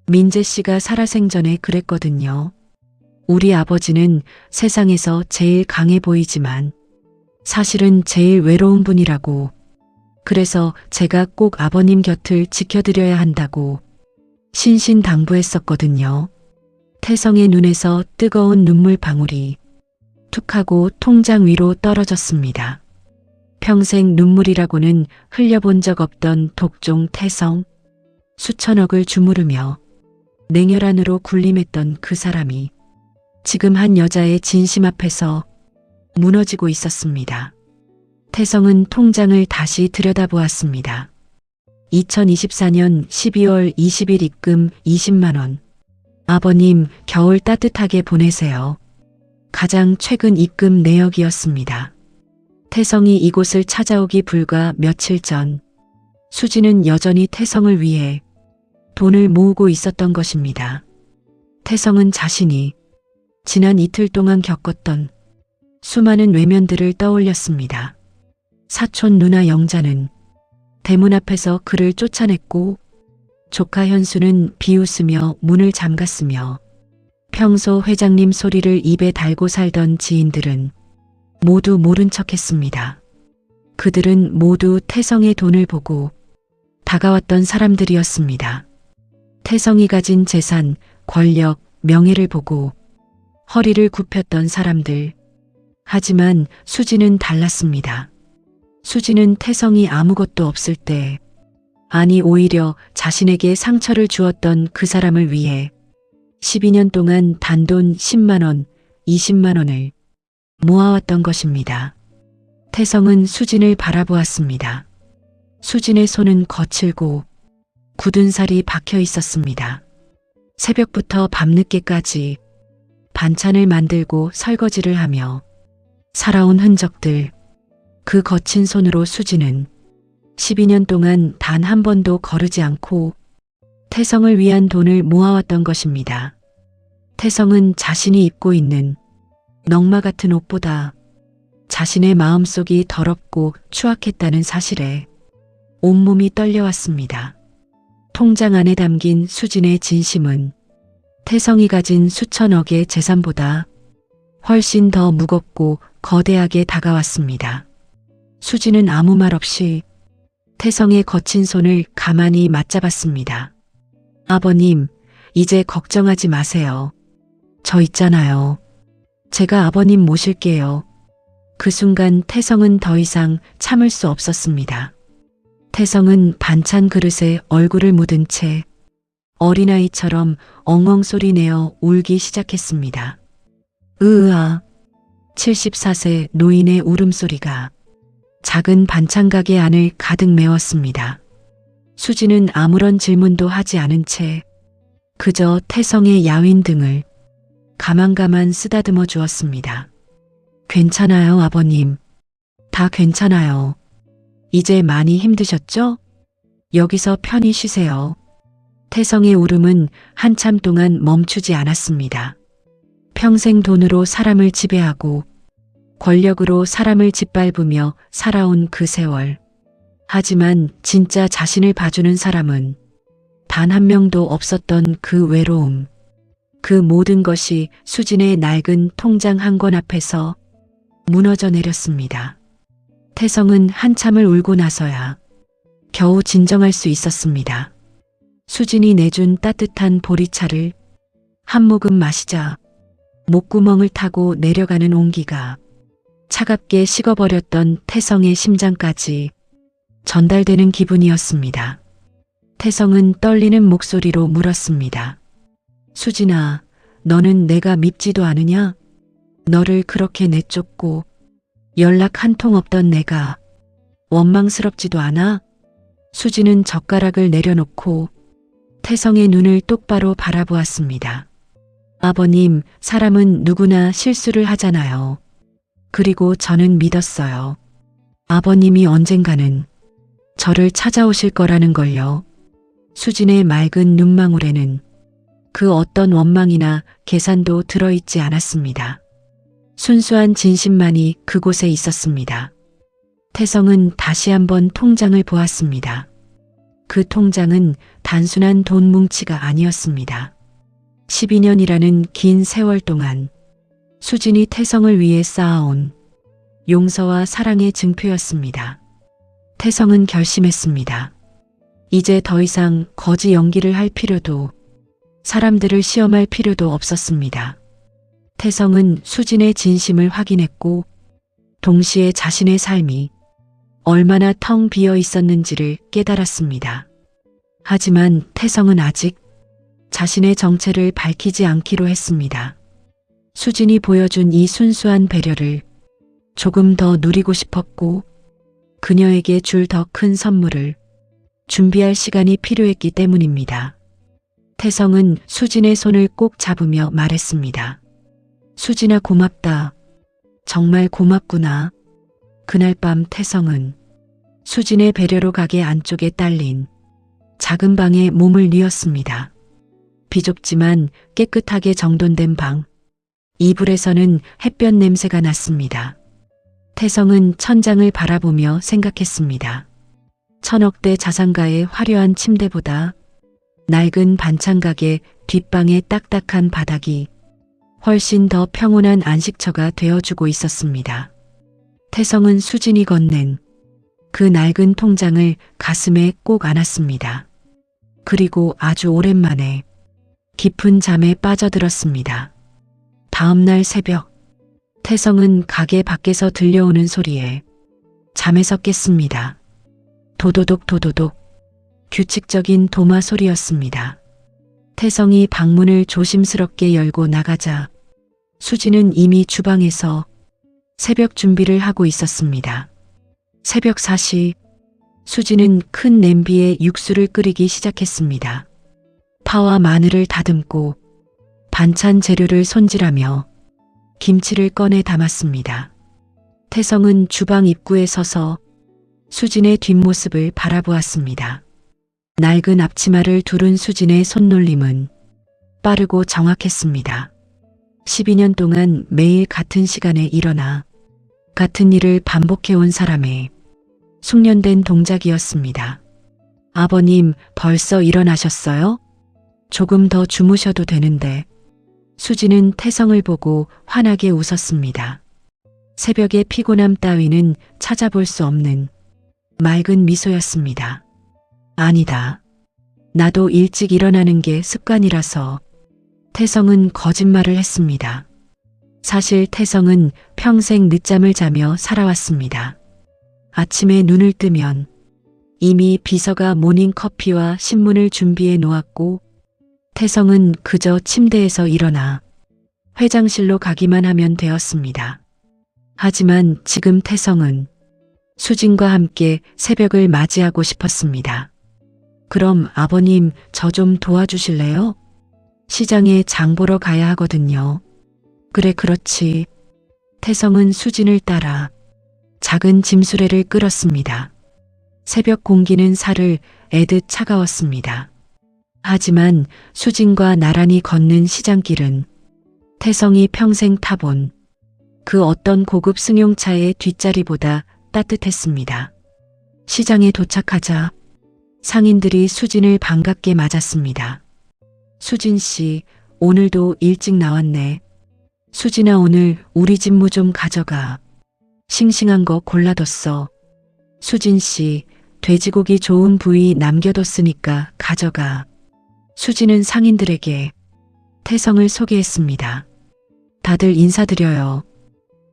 S3: 민재 씨가 살아생전에 그랬거든요. 우리 아버지는 세상에서 제일 강해 보이지만 사실은 제일 외로운 분이라고. 그래서 제가 꼭 아버님 곁을 지켜드려야 한다고 신신당부했었거든요. 태성의 눈에서 뜨거운 눈물 방울이 툭 하고 통장 위로 떨어졌습니다. 평생 눈물이라고는 흘려본 적 없던 독종 태성. 수천억을 주무르며 냉혈한으로 군림했던 그 사람이 지금 한 여자의 진심 앞에서 무너지고 있었습니다. 태성은 통장을 다시 들여다보았습니다. 2024년 12월 20일 입금 20만 원. 아버님, 겨울 따뜻하게 보내세요. 가장 최근 입금 내역이었습니다. 태성이 이곳을 찾아오기 불과 며칠 전, 수지는 여전히 태성을 위해 돈을 모으고 있었던 것입니다. 태성은 자신이 지난 이틀 동안 겪었던 수많은 외면들을 떠올렸습니다. 사촌 누나 영자는 대문 앞에서 그를 쫓아냈고, 조카 현수는 비웃으며 문을 잠갔으며, 평소 회장님 소리를 입에 달고 살던 지인들은 모두 모른 척했습니다. 그들은 모두 태성의 돈을 보고 다가왔던 사람들이었습니다. 태성이 가진 재산, 권력, 명예를 보고 허리를 굽혔던 사람들. 하지만 수지는 달랐습니다. 수지는 태성이 아무것도 없을 때, 아니 오히려 자신에게 상처를 주었던 그 사람을 위해 12년 동안 단돈 10만 원, 20만 원을 모아왔던 것입니다. 태성은 수진을 바라보았습니다. 수진의 손은 거칠고 굳은 살이 박혀 있었습니다. 새벽부터 밤늦게까지 반찬을 만들고 설거지를 하며 살아온 흔적들, 그 거친 손으로 수진은 12년 동안 단 한 번도 거르지 않고 태성을 위한 돈을 모아왔던 것입니다. 태성은 자신이 입고 있는 넝마 같은 옷보다 자신의 마음속이 더럽고 추악했다는 사실에 온몸이 떨려왔습니다. 통장 안에 담긴 수진의 진심은 태성이 가진 수천억의 재산보다 훨씬 더 무겁고 거대하게 다가왔습니다. 수진은 아무 말 없이 태성의 거친 손을 가만히 맞잡았습니다. 아버님, 이제 걱정하지 마세요. 저 있잖아요. 제가 아버님 모실게요. 그 순간 태성은 더 이상 참을 수 없었습니다. 태성은 반찬 그릇에 얼굴을 묻은 채 어린아이처럼 엉엉 소리내어 울기 시작했습니다. 으아. 74세 노인의 울음소리가 작은 반찬가게 안을 가득 메웠습니다. 수지는 아무런 질문도 하지 않은 채 그저 태성의 야윈 등을 가만가만 쓰다듬어 주었습니다. 괜찮아요, 아버님. 다 괜찮아요. 이제 많이 힘드셨죠? 여기서 편히 쉬세요. 태성의 울음은 한참 동안 멈추지 않았습니다. 평생 돈으로 사람을 지배하고 권력으로 사람을 짓밟으며 살아온 그 세월. 하지만 진짜 자신을 봐주는 사람은 단 한 명도 없었던 그 외로움. 그 모든 것이 수진의 낡은 통장 한 권 앞에서 무너져 내렸습니다. 태성은 한참을 울고 나서야 겨우 진정할 수 있었습니다. 수진이 내준 따뜻한 보리차를 한 모금 마시자 목구멍을 타고 내려가는 온기가 차갑게 식어버렸던 태성의 심장까지 전달되는 기분이었습니다. 태성은 떨리는 목소리로 물었습니다. 수진아, 너는 내가 밉지도 않으냐? 너를 그렇게 내쫓고 연락 한 통 없던 내가 원망스럽지도 않아? 수진은 젓가락을 내려놓고 태성의 눈을 똑바로 바라보았습니다. 아버님, 사람은 누구나 실수를 하잖아요. 그리고 저는 믿었어요. 아버님이 언젠가는 저를 찾아오실 거라는 걸요. 수진의 맑은 눈망울에는 그 어떤 원망이나 계산도 들어있지 않았습니다. 순수한 진심만이 그곳에 있었습니다. 태성은 다시 한번 통장을 보았습니다. 그 통장은 단순한 돈 뭉치가 아니었습니다. 12년이라는 긴 세월 동안 수진이 태성을 위해 쌓아온 용서와 사랑의 증표였습니다. 태성은 결심했습니다. 이제 더 이상 거지 연기를 할 필요도, 사람들을 시험할 필요도 없었습니다. 태성은 수진의 진심을 확인했고, 동시에 자신의 삶이 얼마나 텅 비어 있었는지를 깨달았습니다. 하지만 태성은 아직 자신의 정체를 밝히지 않기로 했습니다. 수진이 보여준 이 순수한 배려를 조금 더 누리고 싶었고, 그녀에게 줄 더 큰 선물을 준비할 시간이 필요했기 때문입니다. 태성은 수진의 손을 꼭 잡으며 말했습니다. 수진아, 고맙다. 정말 고맙구나. 그날 밤 태성은 수진의 배려로 가게 안쪽에 딸린 작은 방에 몸을 뉘었습니다. 비좁지만 깨끗하게 정돈된 방. 이불에서는 햇볕 냄새가 났습니다. 태성은 천장을 바라보며 생각했습니다. 천억대 자산가의 화려한 침대보다 낡은 반찬가게 뒷방의 딱딱한 바닥이 훨씬 더 평온한 안식처가 되어주고 있었습니다. 태성은 수진이 건넨 그 낡은 통장을 가슴에 꼭 안았습니다. 그리고 아주 오랜만에 깊은 잠에 빠져들었습니다. 다음 날 새벽, 태성은 가게 밖에서 들려오는 소리에 잠에서 깼습니다. 도도독 도도독, 규칙적인 도마 소리였습니다. 태성이 방문을 조심스럽게 열고 나가자 수진은 이미 주방에서 새벽 준비를 하고 있었습니다. 새벽 4시, 수진은 큰 냄비에 육수를 끓이기 시작했습니다. 파와 마늘을 다듬고 반찬 재료를 손질하며 김치를 꺼내 담았습니다. 태성은 주방 입구에 서서 수진의 뒷모습을 바라보았습니다. 낡은 앞치마를 두른 수진의 손놀림은 빠르고 정확했습니다. 12년 동안 매일 같은 시간에 일어나 같은 일을 반복해온 사람의 숙련된 동작이었습니다. 아버님, 벌써 일어나셨어요? 조금 더 주무셔도 되는데. 수진은 태성을 보고 환하게 웃었습니다. 새벽의 피곤함 따위는 찾아볼 수 없는 맑은 미소였습니다. 아니다. 나도 일찍 일어나는 게 습관이라서. 태성은 거짓말을 했습니다. 사실 태성은 평생 늦잠을 자며 살아왔습니다. 아침에 눈을 뜨면 이미 비서가 모닝커피와 신문을 준비해 놓았고, 태성은 그저 침대에서 일어나 회장실로 가기만 하면 되었습니다. 하지만 지금 태성은 수진과 함께 새벽을 맞이하고 싶었습니다. 그럼 아버님, 저 좀 도와주실래요? 시장에 장 보러 가야 하거든요. 그래, 그렇지. 태성은 수진을 따라 작은 짐수레를 끌었습니다. 새벽 공기는 살을 애듯 차가웠습니다. 하지만 수진과 나란히 걷는 시장길은 태성이 평생 타본 그 어떤 고급 승용차의 뒷자리보다 따뜻했습니다. 시장에 도착하자 상인들이 수진을 반갑게 맞았습니다. 수진 씨, 오늘도 일찍 나왔네. 수진아, 오늘 우리 집 무 좀 가져가. 싱싱한 거 골라뒀어. 수진 씨, 돼지고기 좋은 부위 남겨뒀으니까 가져가. 수진은 상인들에게 태성을 소개했습니다. 다들 인사드려요.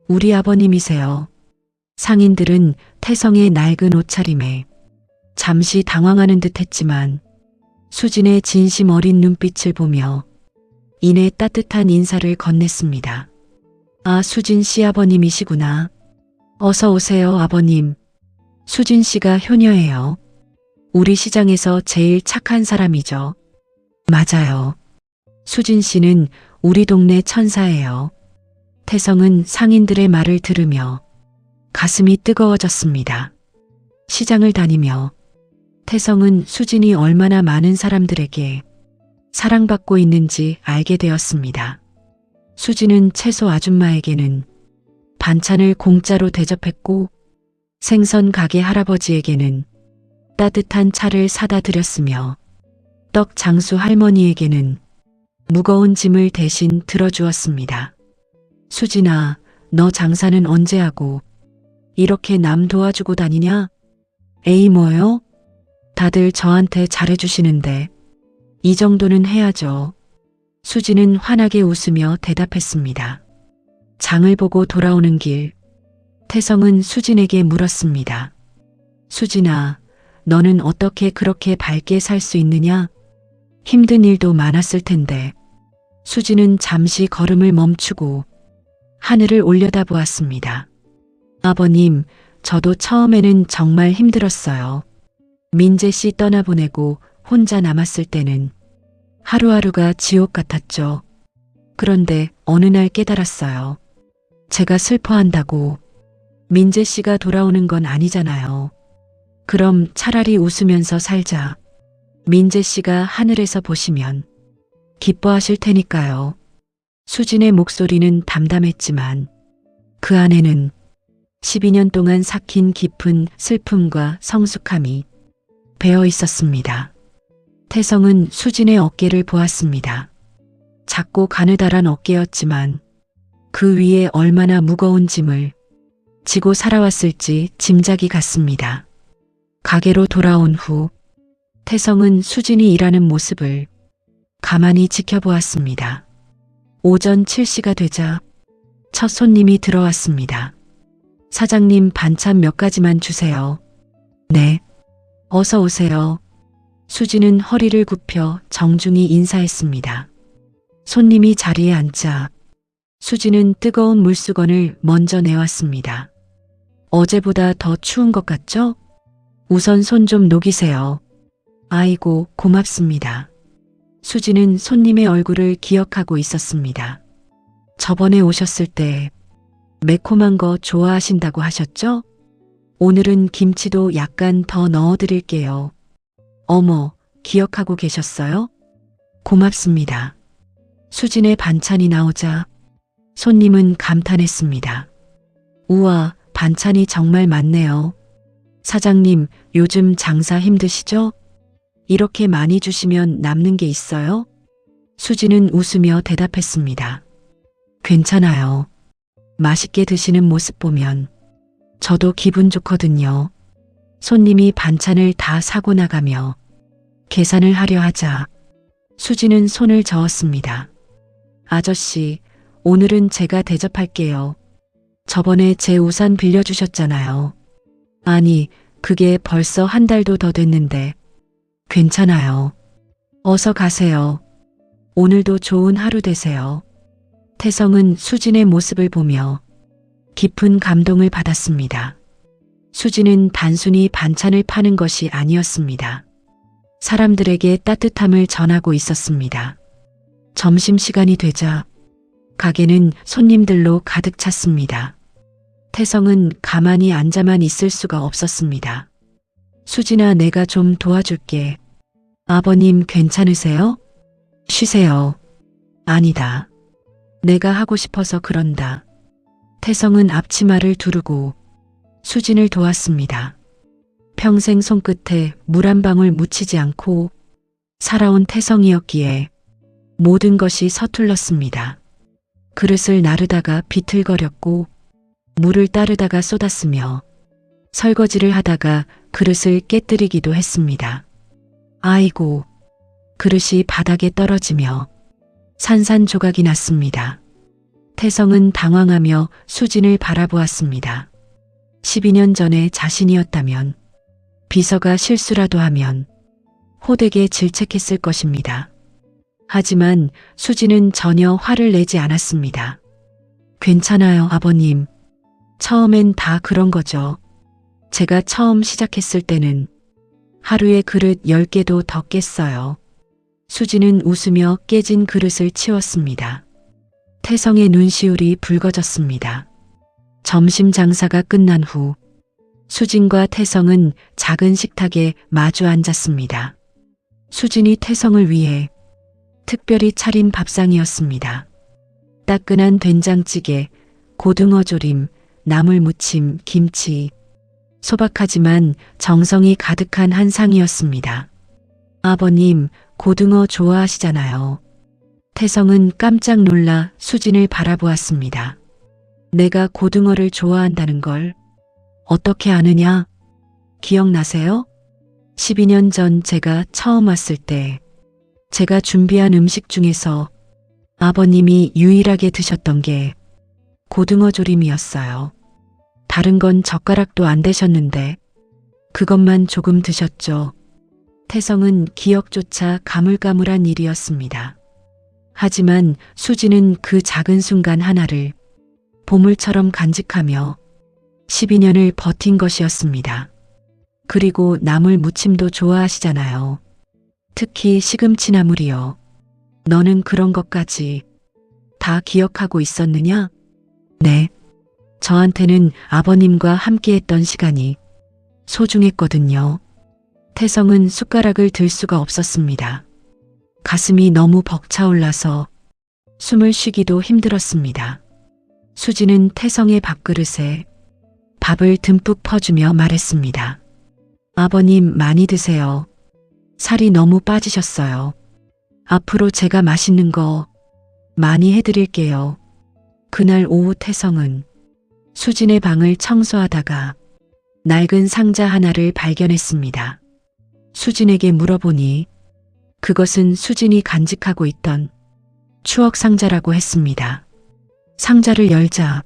S3: 우리 아버님이세요. 상인들은 태성의 낡은 옷차림에 잠시 당황하는 듯 했지만 수진의 진심 어린 눈빛을 보며 이내 따뜻한 인사를 건넸습니다. 아, 수진 씨 아버님이시구나. 어서 오세요, 아버님. 수진 씨가 효녀예요. 우리 시장에서 제일 착한 사람이죠. 맞아요. 수진 씨는 우리 동네 천사예요. 태성은 상인들의 말을 들으며 가슴이 뜨거워졌습니다. 시장을 다니며 태성은 수진이 얼마나 많은 사람들에게 사랑받고 있는지 알게 되었습니다. 수진은 채소 아줌마에게는 반찬을 공짜로 대접했고, 생선 가게 할아버지에게는 따뜻한 차를 사다 드렸으며 떡 장수 할머니에게는 무거운 짐을 대신 들어주었습니다. 수진아, 너 장사는 언제 하고 이렇게 남 도와주고 다니냐? 에이 뭐요? 다들 저한테 잘해주시는데 이 정도는 해야죠. 수진은 환하게 웃으며 대답했습니다. 장을 보고 돌아오는 길, 태성은 수진에게 물었습니다. 수진아, 너는 어떻게 그렇게 밝게 살 수 있느냐? 힘든 일도 많았을 텐데. 수진은 잠시 걸음을 멈추고 하늘을 올려다보았습니다. 아버님, 저도 처음에는 정말 힘들었어요. 민재 씨 떠나보내고 혼자 남았을 때는 하루하루가 지옥 같았죠. 그런데 어느 날 깨달았어요. 제가 슬퍼한다고 민재 씨가 돌아오는 건 아니잖아요. 그럼 차라리 웃으면서 살자. 민재 씨가 하늘에서 보시면 기뻐하실 테니까요. 수진의 목소리는 담담했지만 그 안에는 12년 동안 삭힌 깊은 슬픔과 성숙함이 배어 있었습니다. 태성은 수진의 어깨를 보았습니다. 작고 가느다란 어깨였지만 그 위에 얼마나 무거운 짐을 지고 살아왔을지 짐작이 갔습니다. 가게로 돌아온 후 태성은 수진이 일하는 모습을 가만히 지켜보았습니다. 오전 7시가 되자 첫 손님이 들어왔습니다. 사장님, 반찬 몇 가지만 주세요. 네. 어서 오세요. 수진은 허리를 굽혀 정중히 인사했습니다. 손님이 자리에 앉자 수진은 뜨거운 물수건을 먼저 내왔습니다. 어제보다 더 추운 것 같죠? 우선 손 좀 녹이세요. 아이고, 고맙습니다. 수진은 손님의 얼굴을 기억하고 있었습니다. 저번에 오셨을 때 매콤한 거 좋아하신다고 하셨죠? 오늘은 김치도 약간 더 넣어드릴게요. 어머, 기억하고 계셨어요? 고맙습니다. 수진의 반찬이 나오자 손님은 감탄했습니다. 우와, 반찬이 정말 많네요. 사장님, 요즘 장사 힘드시죠? 이렇게 많이 주시면 남는 게 있어요? 수진은 웃으며 대답했습니다. 괜찮아요. 맛있게 드시는 모습 보면 저도 기분 좋거든요. 손님이 반찬을 다 사고 나가며 계산을 하려 하자 수진은 손을 저었습니다. 아저씨, 오늘은 제가 대접할게요. 저번에 제 우산 빌려주셨잖아요. 아니, 그게 벌써 한 달도 더 됐는데. 괜찮아요. 어서 가세요. 오늘도 좋은 하루 되세요. 태성은 수진의 모습을 보며 깊은 감동을 받았습니다. 수진은 단순히 반찬을 파는 것이 아니었습니다. 사람들에게 따뜻함을 전하고 있었습니다. 점심시간이 되자 가게는 손님들로 가득 찼습니다. 태성은 가만히 앉아만 있을 수가 없었습니다. 수진아, 내가 좀 도와줄게. 아버님 괜찮으세요? 쉬세요. 아니다. 내가 하고 싶어서 그런다. 태성은 앞치마를 두르고 수진을 도왔습니다. 평생 손끝에 물 한 방울 묻히지 않고 살아온 태성이었기에 모든 것이 서툴렀습니다. 그릇을 나르다가 비틀거렸고 물을 따르다가 쏟았으며 설거지를 하다가 그릇을 깨뜨리기도 했습니다. 아이고, 그릇이 바닥에 떨어지며 산산조각이 났습니다. 태성은 당황하며 수진을 바라보았습니다. 12년 전에 자신이었다면 비서가 실수라도 하면 호되게 질책했을 것입니다. 하지만 수진은 전혀 화를 내지 않았습니다. 괜찮아요, 아버님. 처음엔 다 그런 거죠. 제가 처음 시작했을 때는 하루에 그릇 10개도 더 깼어요. 수진은 웃으며 깨진 그릇을 치웠습니다. 태성의 눈시울이 붉어졌습니다. 점심 장사가 끝난 후 수진과 태성은 작은 식탁에 마주 앉았습니다. 수진이 태성을 위해 특별히 차린 밥상이었습니다. 따끈한 된장찌개, 고등어 조림, 나물무침, 김치, 소박하지만 정성이 가득한 한 상이었습니다. 아버님, 고등어 좋아하시잖아요. 태성은 깜짝 놀라 수진을 바라보았습니다. 내가 고등어를 좋아한다는 걸 어떻게 아느냐? 기억나세요? 12년 전 제가 처음 왔을 때 제가 준비한 음식 중에서 아버님이 유일하게 드셨던 게 고등어 조림이었어요. 다른 건 젓가락도 안 대셨는데 그것만 조금 드셨죠. 태성은 기억조차 가물가물한 일이었습니다. 하지만 수지는 그 작은 순간 하나를 보물처럼 간직하며 12년을 버틴 것이었습니다. 그리고 나물 무침도 좋아하시잖아요. 특히 시금치 나물이요. 너는 그런 것까지 다 기억하고 있었느냐? 네. 저한테는 아버님과 함께했던 시간이 소중했거든요. 태성은 숟가락을 들 수가 없었습니다. 가슴이 너무 벅차올라서 숨을 쉬기도 힘들었습니다. 수지는 태성의 밥그릇에 밥을 듬뿍 퍼주며 말했습니다. 아버님 많이 드세요. 살이 너무 빠지셨어요. 앞으로 제가 맛있는 거 많이 해드릴게요. 그날 오후 태성은 수진의 방을 청소하다가 낡은 상자 하나를 발견했습니다. 수진에게 물어보니 그것은 수진이 간직하고 있던 추억 상자라고 했습니다. 상자를 열자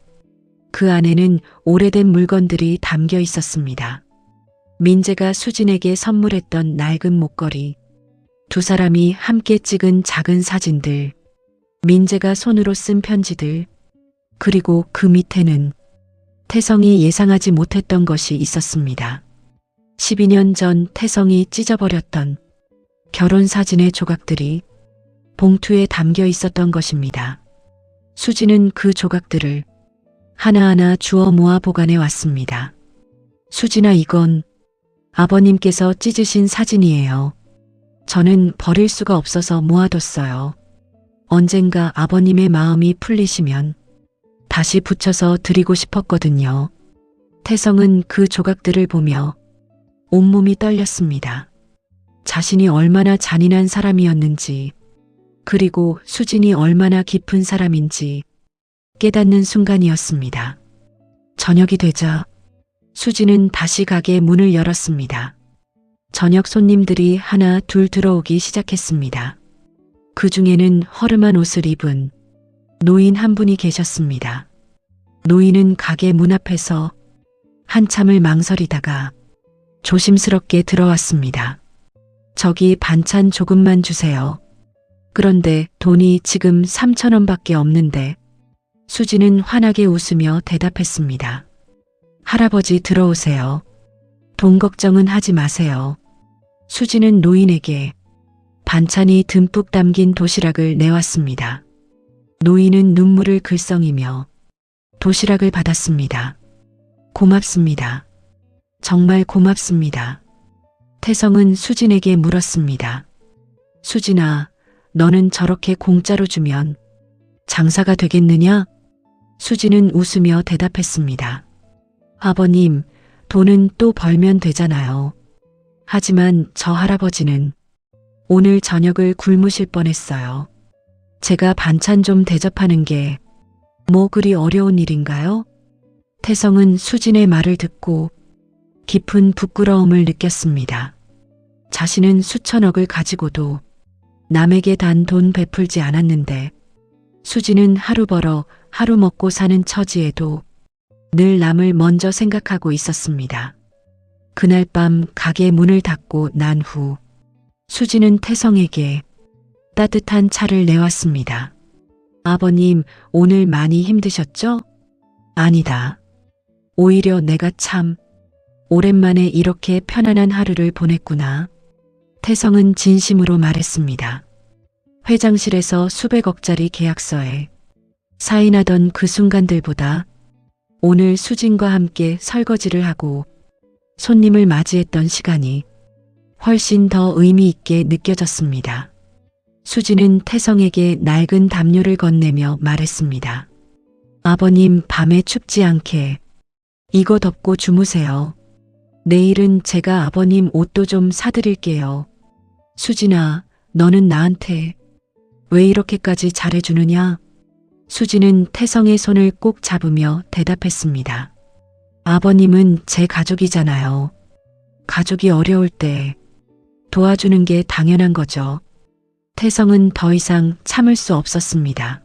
S3: 그 안에는 오래된 물건들이 담겨 있었습니다. 민재가 수진에게 선물했던 낡은 목걸이, 두 사람이 함께 찍은 작은 사진들, 민재가 손으로 쓴 편지들, 그리고 그 밑에는 태성이 예상하지 못했던 것이 있었습니다. 12년 전 태성이 찢어버렸던 결혼 사진의 조각들이 봉투에 담겨 있었던 것입니다. 수지는 그 조각들을 하나하나 주워 모아 보관해 왔습니다. 수진아, 이건 아버님께서 찢으신 사진이에요. 저는 버릴 수가 없어서 모아뒀어요. 언젠가 아버님의 마음이 풀리시면 다시 붙여서 드리고 싶었거든요. 태성은 그 조각들을 보며 온몸이 떨렸습니다. 자신이 얼마나 잔인한 사람이었는지, 그리고 수진이 얼마나 깊은 사람인지 깨닫는 순간이었습니다. 저녁이 되자 수진은 다시 가게 문을 열었습니다. 저녁 손님들이 하나 둘 들어오기 시작했습니다. 그 중에는 허름한 옷을 입은 노인 한 분이 계셨습니다. 노인은 가게 문 앞에서 한참을 망설이다가 조심스럽게 들어왔습니다. 저기 반찬 조금만 주세요. 그런데 돈이 지금 3,000원밖에 없는데 수지는 환하게 웃으며 대답했습니다. 할아버지 들어오세요. 돈 걱정은 하지 마세요. 수지는 노인에게 반찬이 듬뿍 담긴 도시락을 내왔습니다. 노인은 눈물을 글썽이며 도시락을 받았습니다. 고맙습니다. 정말 고맙습니다. 태성은 수진에게 물었습니다. 수진아, 너는 저렇게 공짜로 주면 장사가 되겠느냐? 수진은 웃으며 대답했습니다. 아버님, 돈은 또 벌면 되잖아요. 하지만 저 할아버지는 오늘 저녁을 굶으실 뻔했어요. 제가 반찬 좀 대접하는 게 뭐 그리 어려운 일인가요? 태성은 수진의 말을 듣고 깊은 부끄러움을 느꼈습니다. 자신은 수천억을 가지고도 남에게 단 돈 베풀지 않았는데 수진은 하루 벌어 하루 먹고 사는 처지에도 늘 남을 먼저 생각하고 있었습니다. 그날 밤 가게 문을 닫고 난 후 수진은 태성에게 따뜻한 차를 내왔습니다. 아버님, 오늘 많이 힘드셨죠? 아니다. 오히려 내가 참 오랜만에 이렇게 편안한 하루를 보냈구나. 태성은 진심으로 말했습니다. 회장실에서 수백억짜리 계약서에 사인하던 그 순간들보다 오늘 수진과 함께 설거지를 하고 손님을 맞이했던 시간이 훨씬 더 의미 있게 느껴졌습니다. 수진은 태성에게 낡은 담요를 건네며 말했습니다. 아버님, 밤에 춥지 않게 이거 덮고 주무세요. 내일은 제가 아버님 옷도 좀 사드릴게요. 수진아, 너는 나한테 왜 이렇게까지 잘해주느냐? 수진은 태성의 손을 꼭 잡으며 대답했습니다. 아버님은 제 가족이잖아요. 가족이 어려울 때 도와주는 게 당연한 거죠. 태성은 더 이상 참을 수 없었습니다.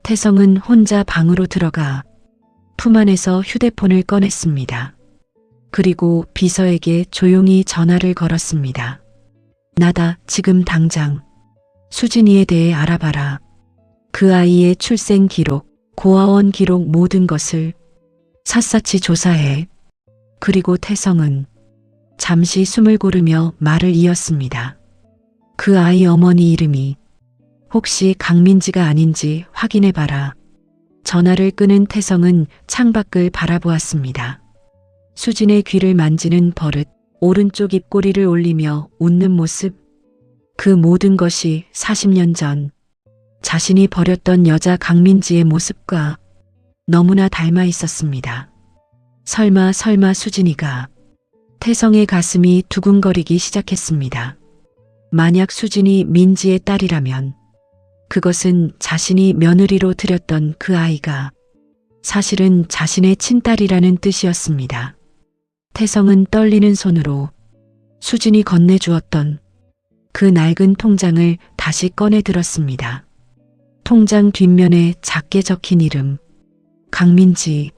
S3: 태성은 혼자 방으로 들어가 품 안에서 휴대폰을 꺼냈습니다. 그리고 비서에게 조용히 전화를 걸었습니다. 나다, 지금 당장 수진이에 대해 알아봐라. 그 아이의 출생 기록, 고아원 기록 모든 것을 샅샅이 조사해. 그리고 태성은 잠시 숨을 고르며 말을 이었습니다. 그 아이 어머니 이름이 혹시 강민지가 아닌지 확인해봐라. 전화를 끄는 태성은 창밖을 바라보았습니다. 수진의 귀를 만지는 버릇, 오른쪽 입꼬리를 올리며 웃는 모습. 그 모든 것이 40년 전 자신이 버렸던 여자 강민지의 모습과 너무나 닮아 있었습니다. 설마 수진이가. 태성의 가슴이 두근거리기 시작했습니다. 만약 수진이 민지의 딸이라면 그것은 자신이 며느리로 들였던 그 아이가 사실은 자신의 친딸이라는 뜻이었습니다. 태성은 떨리는 손으로 수진이 건네주었던 그 낡은 통장을 다시 꺼내 들었습니다. 통장 뒷면에 작게 적힌 이름, 강민지.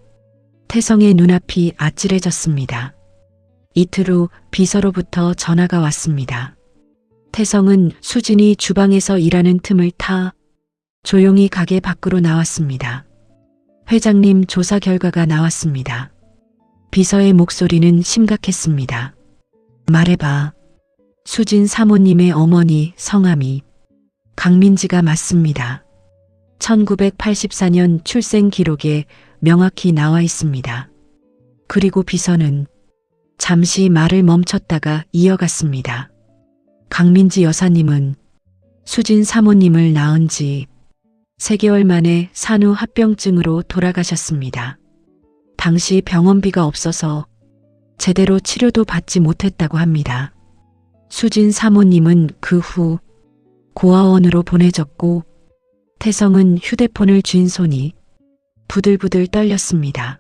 S3: 태성의 눈앞이 아찔해졌습니다. 이틀 후 비서로부터 전화가 왔습니다. 태성은 수진이 주방에서 일하는 틈을 타 조용히 가게 밖으로 나왔습니다. 회장님, 조사 결과가 나왔습니다. 비서의 목소리는 심각했습니다. 말해봐. 수진 사모님의 어머니 성함이 강민지가 맞습니다. 1984년 출생 기록에 명확히 나와 있습니다. 그리고 비서는 잠시 말을 멈췄다가 이어갔습니다. 강민지 여사님은 수진 사모님을 낳은 지 3개월 만에 산후 합병증으로 돌아가셨습니다. 당시 병원비가 없어서 제대로 치료도 받지 못했다고 합니다. 수진 사모님은 그 후 고아원으로 보내졌고 태성은 휴대폰을 쥔 손이 부들부들 떨렸습니다.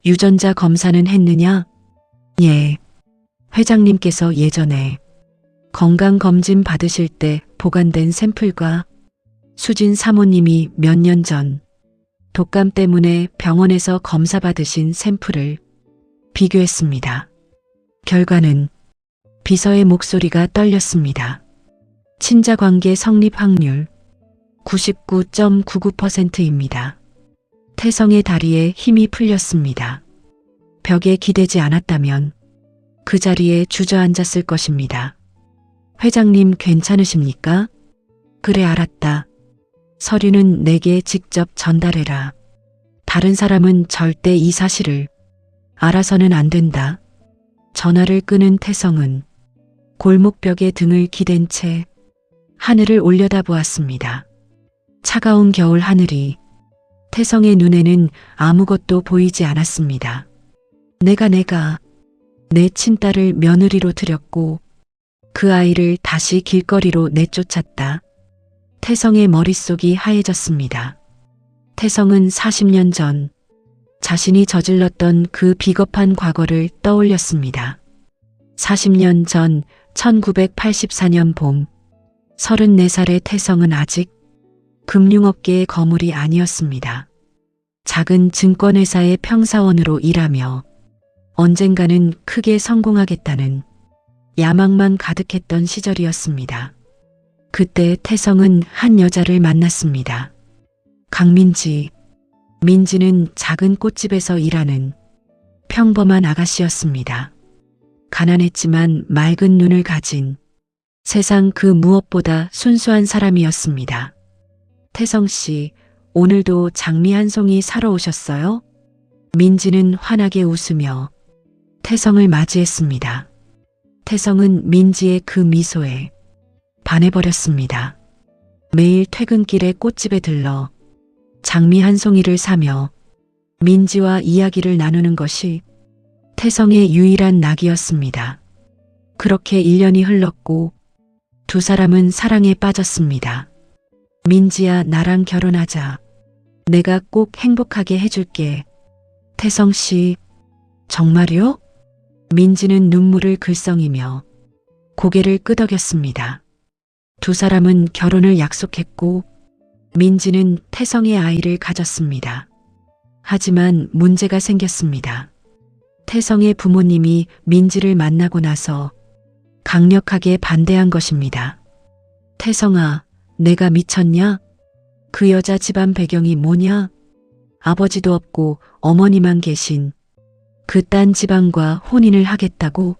S3: 유전자 검사는 했느냐? 예. 회장님께서 예전에 건강검진 받으실 때 보관된 샘플과 수진 사모님이 몇 년 전 독감 때문에 병원에서 검사 받으신 샘플을 비교했습니다. 결과는. 비서의 목소리가 떨렸습니다. 친자관계 성립 확률 99.99%입니다. 태성의 다리에 힘이 풀렸습니다. 벽에 기대지 않았다면 그 자리에 주저앉았을 것입니다. 회장님 괜찮으십니까? 그래, 알았다. 서류는 내게 직접 전달해라. 다른 사람은 절대 이 사실을 알아서는 안 된다. 전화를 끄는 태성은 골목벽에 등을 기댄 채 하늘을 올려다보았습니다. 차가운 겨울 하늘이. 태성의 눈에는 아무것도 보이지 않았습니다. 내가 내 친딸을 며느리로 들였고 그 아이를 다시 길거리로 내쫓았다. 태성의 머릿속이 하얘졌습니다. 태성은 40년 전 자신이 저질렀던 그 비겁한 과거를 떠올렸습니다. 40년 전 1984년 봄 34살의 태성은 아직 금융업계의 거물이 아니었습니다. 작은 증권회사의 평사원으로 일하며 언젠가는 크게 성공하겠다는 야망만 가득했던 시절이었습니다. 그때 태성은 한 여자를 만났습니다. 강민지. 민지는 작은 꽃집에서 일하는 평범한 아가씨였습니다. 가난했지만 맑은 눈을 가진 세상 그 무엇보다 순수한 사람이었습니다. 태성 씨, 오늘도 장미 한 송이 사러 오셨어요? 민지는 환하게 웃으며 태성을 맞이했습니다. 태성은 민지의 그 미소에 반해버렸습니다. 매일 퇴근길에 꽃집에 들러 장미 한 송이를 사며 민지와 이야기를 나누는 것이 태성의 유일한 낙이었습니다. 그렇게 1년이 흘렀고 두 사람은 사랑에 빠졌습니다. 민지야, 나랑 결혼하자. 내가 꼭 행복하게 해줄게. 태성 씨, 정말요? 민지는 눈물을 글썽이며 고개를 끄덕였습니다. 두 사람은 결혼을 약속했고 민지는 태성의 아이를 가졌습니다. 하지만 문제가 생겼습니다. 태성의 부모님이 민지를 만나고 나서 강력하게 반대한 것입니다. 태성아, 내가 미쳤냐? 그 여자 집안 배경이 뭐냐? 아버지도 없고 어머니만 계신 그 딴 집안과 혼인을 하겠다고?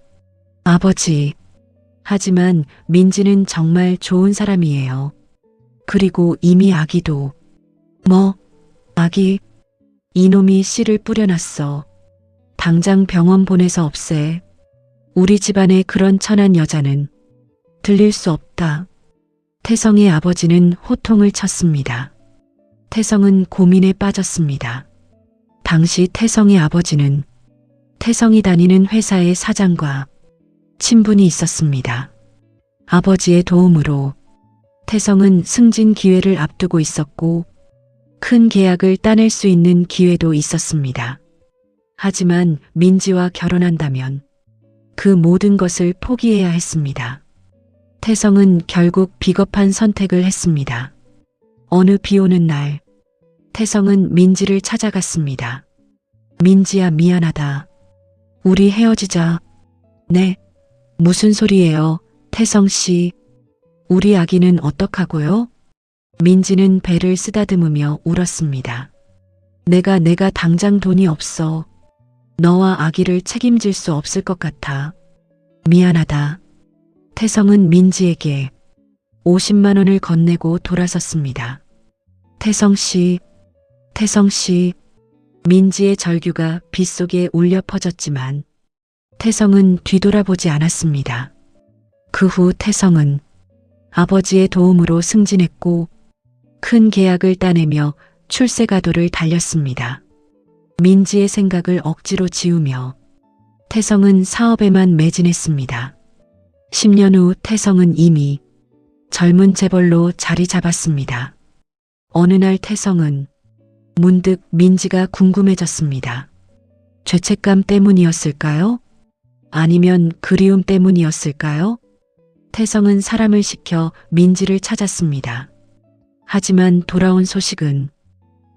S3: 아버지. 하지만 민지는 정말 좋은 사람이에요. 그리고 이미 아기도. 뭐? 아기? 이놈이 씨를 뿌려놨어. 당장 병원 보내서 없애. 우리 집안에 그런 천한 여자는 들릴 수 없다. 태성의 아버지는 호통을 쳤습니다. 태성은 고민에 빠졌습니다. 당시 태성의 아버지는 태성이 다니는 회사의 사장과 친분이 있었습니다. 아버지의 도움으로 태성은 승진 기회를 앞두고 있었고 큰 계약을 따낼 수 있는 기회도 있었습니다. 하지만 민지와 결혼한다면 그 모든 것을 포기해야 했습니다. 태성은 결국 비겁한 선택을 했습니다. 어느 비 오는 날, 태성은 민지를 찾아갔습니다. 민지야, 미안하다. 우리 헤어지자. 네. 무슨 소리예요, 태성 씨. 우리 아기는 어떡하고요? 민지는 배를 쓰다듬으며 울었습니다. 내가 당장 돈이 없어. 너와 아기를 책임질 수 없을 것 같아. 미안하다. 태성은 민지에게 50만 원을 건네고 돌아섰습니다. 태성 씨. 민지의 절규가 빗속에 울려 퍼졌지만 태성은 뒤돌아보지 않았습니다. 그 후 태성은 아버지의 도움으로 승진했고 큰 계약을 따내며 출세가도를 달렸습니다. 민지의 생각을 억지로 지우며 태성은 사업에만 매진했습니다. 10년 후 태성은 이미 젊은 재벌로 자리 잡았습니다. 어느 날 태성은 문득 민지가 궁금해졌습니다. 죄책감 때문이었을까요? 아니면 그리움 때문이었을까요? 태성은 사람을 시켜 민지를 찾았습니다. 하지만 돌아온 소식은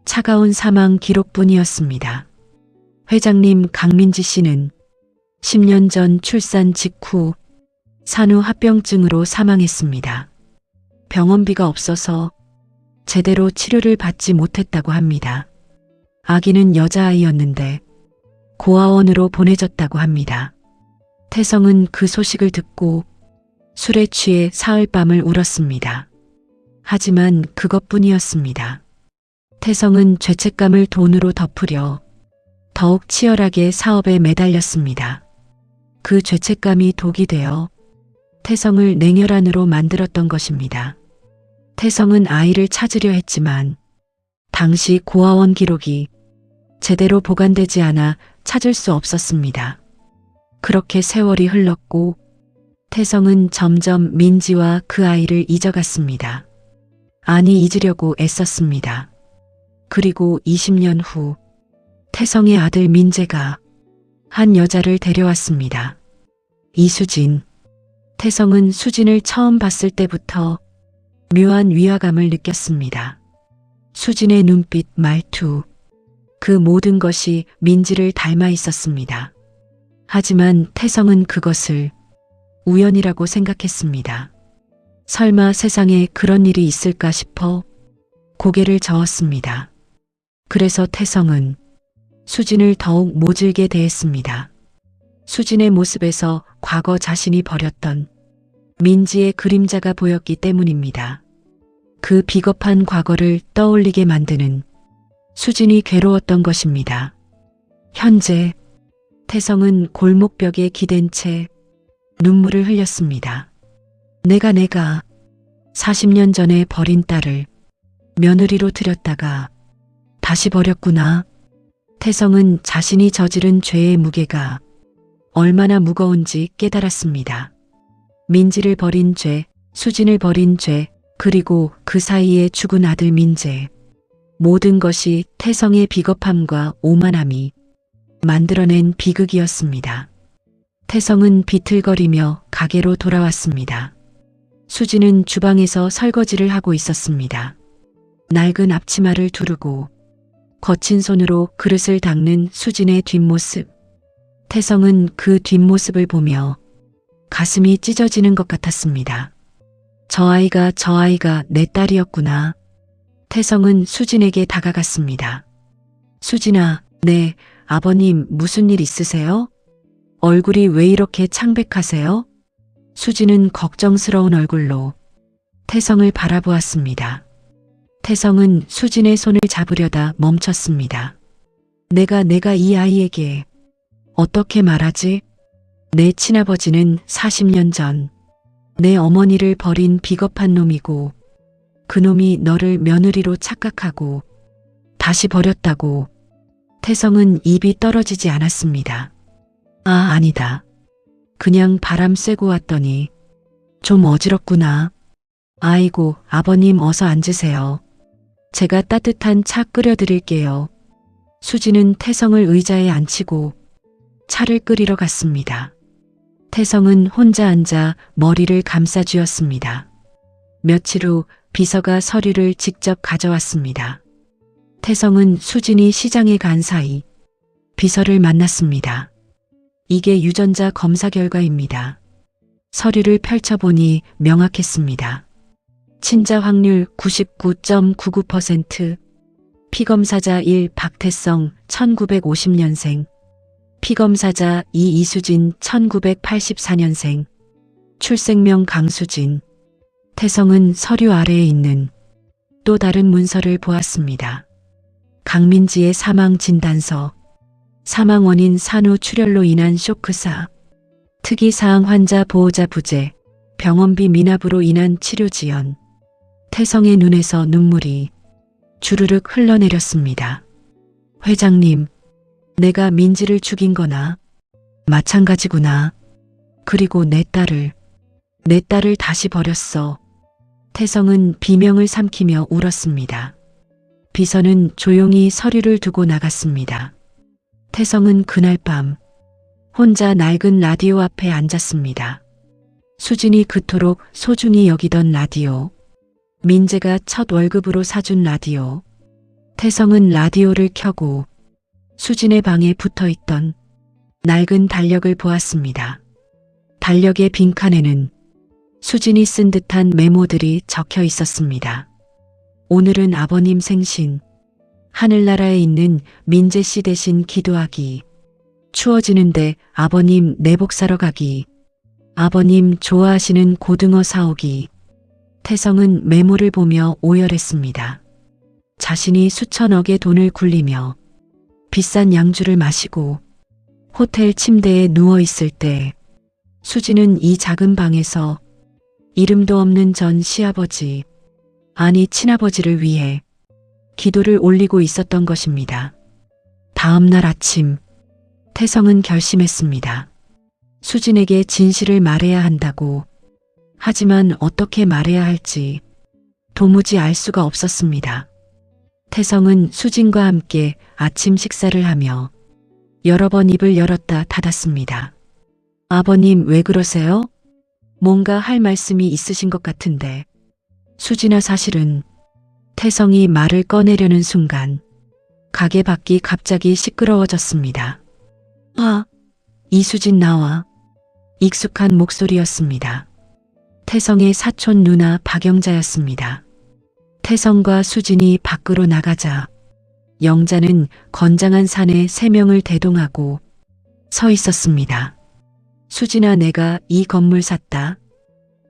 S3: 차가운 사망 기록뿐이었습니다. 회장님 강민지 씨는 10년 전 출산 직후 산후합병증으로 사망했습니다. 병원비가 없어서 제대로 치료를 받지 못했다고 합니다. 아기는 여자아이였는데 고아원으로 보내졌다고 합니다. 태성은 그 소식을 듣고 술에 취해 사흘밤을 울었습니다. 하지만 그것뿐이었습니다. 태성은 죄책감을 돈으로 덮으려 더욱 치열하게 사업에 매달렸습니다. 그 죄책감이 독이 되어 태성을 냉혈한으로 만들었던 것입니다. 태성은 아이를 찾으려 했지만 당시 고아원 기록이 제대로 보관되지 않아 찾을 수 없었습니다. 그렇게 세월이 흘렀고 태성은 점점 민지와 그 아이를 잊어갔습니다. 아니, 잊으려고 애썼습니다. 그리고 20년 후 태성의 아들 민재가 한 여자를 데려왔습니다. 이수진. 태성은 수진을 처음 봤을 때부터 묘한 위화감을 느꼈습니다. 수진의 눈빛, 말투, 그 모든 것이 민지를 닮아 있었습니다. 하지만 태성은 그것을 우연이라고 생각했습니다. 설마 세상에 그런 일이 있을까 싶어 고개를 저었습니다. 그래서 태성은 수진을 더욱 모질게 대했습니다. 수진의 모습에서 과거 자신이 버렸던 민지의 그림자가 보였기 때문입니다. 그 비겁한 과거를 떠올리게 만드는 수진이 괴로웠던 것입니다. 현재 태성은 골목벽에 기댄 채 눈물을 흘렸습니다. 내가 40년 전에 버린 딸을 며느리로 들였다가 다시 버렸구나. 태성은 자신이 저지른 죄의 무게가 얼마나 무거운지 깨달았습니다. 민지를 버린 죄, 수진을 버린 죄, 그리고 그 사이에 죽은 아들 민재. 모든 것이 태성의 비겁함과 오만함이 만들어낸 비극이었습니다. 태성은 비틀거리며 가게로 돌아왔습니다. 수진은 주방에서 설거지를 하고 있었습니다. 낡은 앞치마를 두르고 거친 손으로 그릇을 닦는 수진의 뒷모습. 태성은 그 뒷모습을 보며 가슴이 찢어지는 것 같았습니다. 저 아이가 내 딸이었구나. 태성은 수진에게 다가갔습니다. 수진아, 네, 아버님 무슨 일 있으세요? 얼굴이 왜 이렇게 창백하세요? 수진은 걱정스러운 얼굴로 태성을 바라보았습니다. 태성은 수진의 손을 잡으려다 멈췄습니다. 내가 이 아이에게 어떻게 말하지? 내 친아버지는 40년 전 내 어머니를 버린 비겁한 놈이고 그놈이 너를 며느리로 착각하고 다시 버렸다고. 태성은 입이 떨어지지 않았습니다. 아, 아니다. 그냥 바람 쐬고 왔더니 좀 어지럽구나. 아이고, 아버님 어서 앉으세요. 제가 따뜻한 차 끓여드릴게요. 수진은 태성을 의자에 앉히고 차를 끓이러 갔습니다. 태성은 혼자 앉아 머리를 감싸쥐었습니다. 며칠 후 비서가 서류를 직접 가져왔습니다. 태성은 수진이 시장에 간 사이 비서를 만났습니다. 이게 유전자 검사 결과입니다. 서류를 펼쳐보니 명확했습니다. 친자 확률 99.99%, 피검사자 1 박태성 1950년생, 피검사자 2 이수진 1984년생, 출생명 강수진. 태성은 서류 아래에 있는 또 다른 문서를 보았습니다. 강민지의 사망 진단서, 사망 원인 산후 출혈로 인한 쇼크사, 특이사항 환자 보호자 부재, 병원비 미납으로 인한 치료 지연. 태성의 눈에서 눈물이 주르륵 흘러내렸습니다. 회장님, 내가 민지를 죽인 거나 마찬가지구나. 그리고 내 딸을 다시 버렸어. 태성은 비명을 삼키며 울었습니다. 비서는 조용히 서류를 두고 나갔습니다. 태성은 그날 밤 혼자 낡은 라디오 앞에 앉았습니다. 수진이 그토록 소중히 여기던 라디오. 민재가 첫 월급으로 사준 라디오. 태성은 라디오를 켜고 수진의 방에 붙어있던 낡은 달력을 보았습니다. 달력의 빈칸에는 수진이 쓴 듯한 메모들이 적혀 있었습니다. 오늘은 아버님 생신, 하늘나라에 있는 민재 씨 대신 기도하기, 추워지는데 아버님 내복 사러 가기, 아버님 좋아하시는 고등어 사오기. 태성은 메모를 보며 오열했습니다. 자신이 수천억의 돈을 굴리며 비싼 양주를 마시고 호텔 침대에 누워있을 때 수진은 이 작은 방에서 이름도 없는 전 시아버지, 아니 친아버지를 위해 기도를 올리고 있었던 것입니다. 다음 날 아침, 태성은 결심했습니다. 수진에게 진실을 말해야 한다고. 하지만 어떻게 말해야 할지 도무지 알 수가 없었습니다. 태성은 수진과 함께 아침 식사를 하며 여러 번 입을 열었다 닫았습니다. 아버님 왜 그러세요? 뭔가 할 말씀이 있으신 것 같은데. 수진아, 사실은. 태성이 말을 꺼내려는 순간 가게 밖이 갑자기 시끄러워졌습니다. 아, 이수진 나와. 익숙한 목소리였습니다. 태성의 사촌 누나 박영자였습니다. 태성과 수진이 밖으로 나가자 영자는 건장한 산에 3명을 대동하고 서 있었습니다. 수진아, 내가 이 건물 샀다.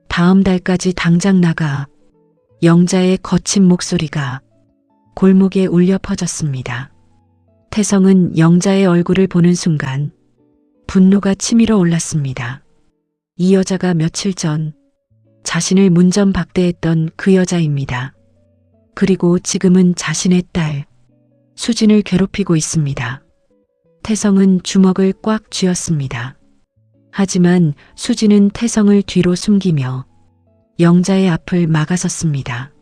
S3: 다음 달까지 당장 나가. 영자의 거친 목소리가 골목에 울려 퍼졌습니다. 태성은 영자의 얼굴을 보는 순간 분노가 치밀어 올랐습니다. 이 여자가 며칠 전 자신을 문전박대했던 그 여자입니다. 그리고 지금은 자신의 딸 수진을 괴롭히고 있습니다. 태성은 주먹을 꽉 쥐었습니다. 하지만 수지는 태성을 뒤로 숨기며 영자의 앞을 막아섰습니다.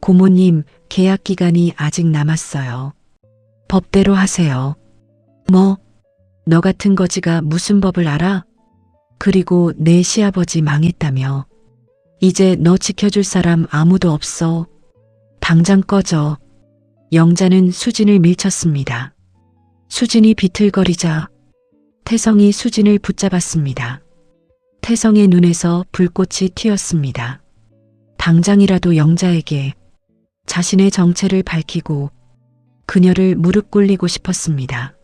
S3: 고모님, 계약 기간이 아직 남았어요. 법대로 하세요. 뭐? 너 같은 거지가 무슨 법을 알아? 그리고 내 시아버지 망했다며. 이제 너 지켜줄 사람 아무도 없어. 당장 꺼져. 영자는 수진을 밀쳤습니다. 수진이 비틀거리자 태성이 수진을 붙잡았습니다. 태성의 눈에서 불꽃이 튀었습니다. 당장이라도 영자에게 자신의 정체를 밝히고 그녀를 무릎 꿇리고 싶었습니다.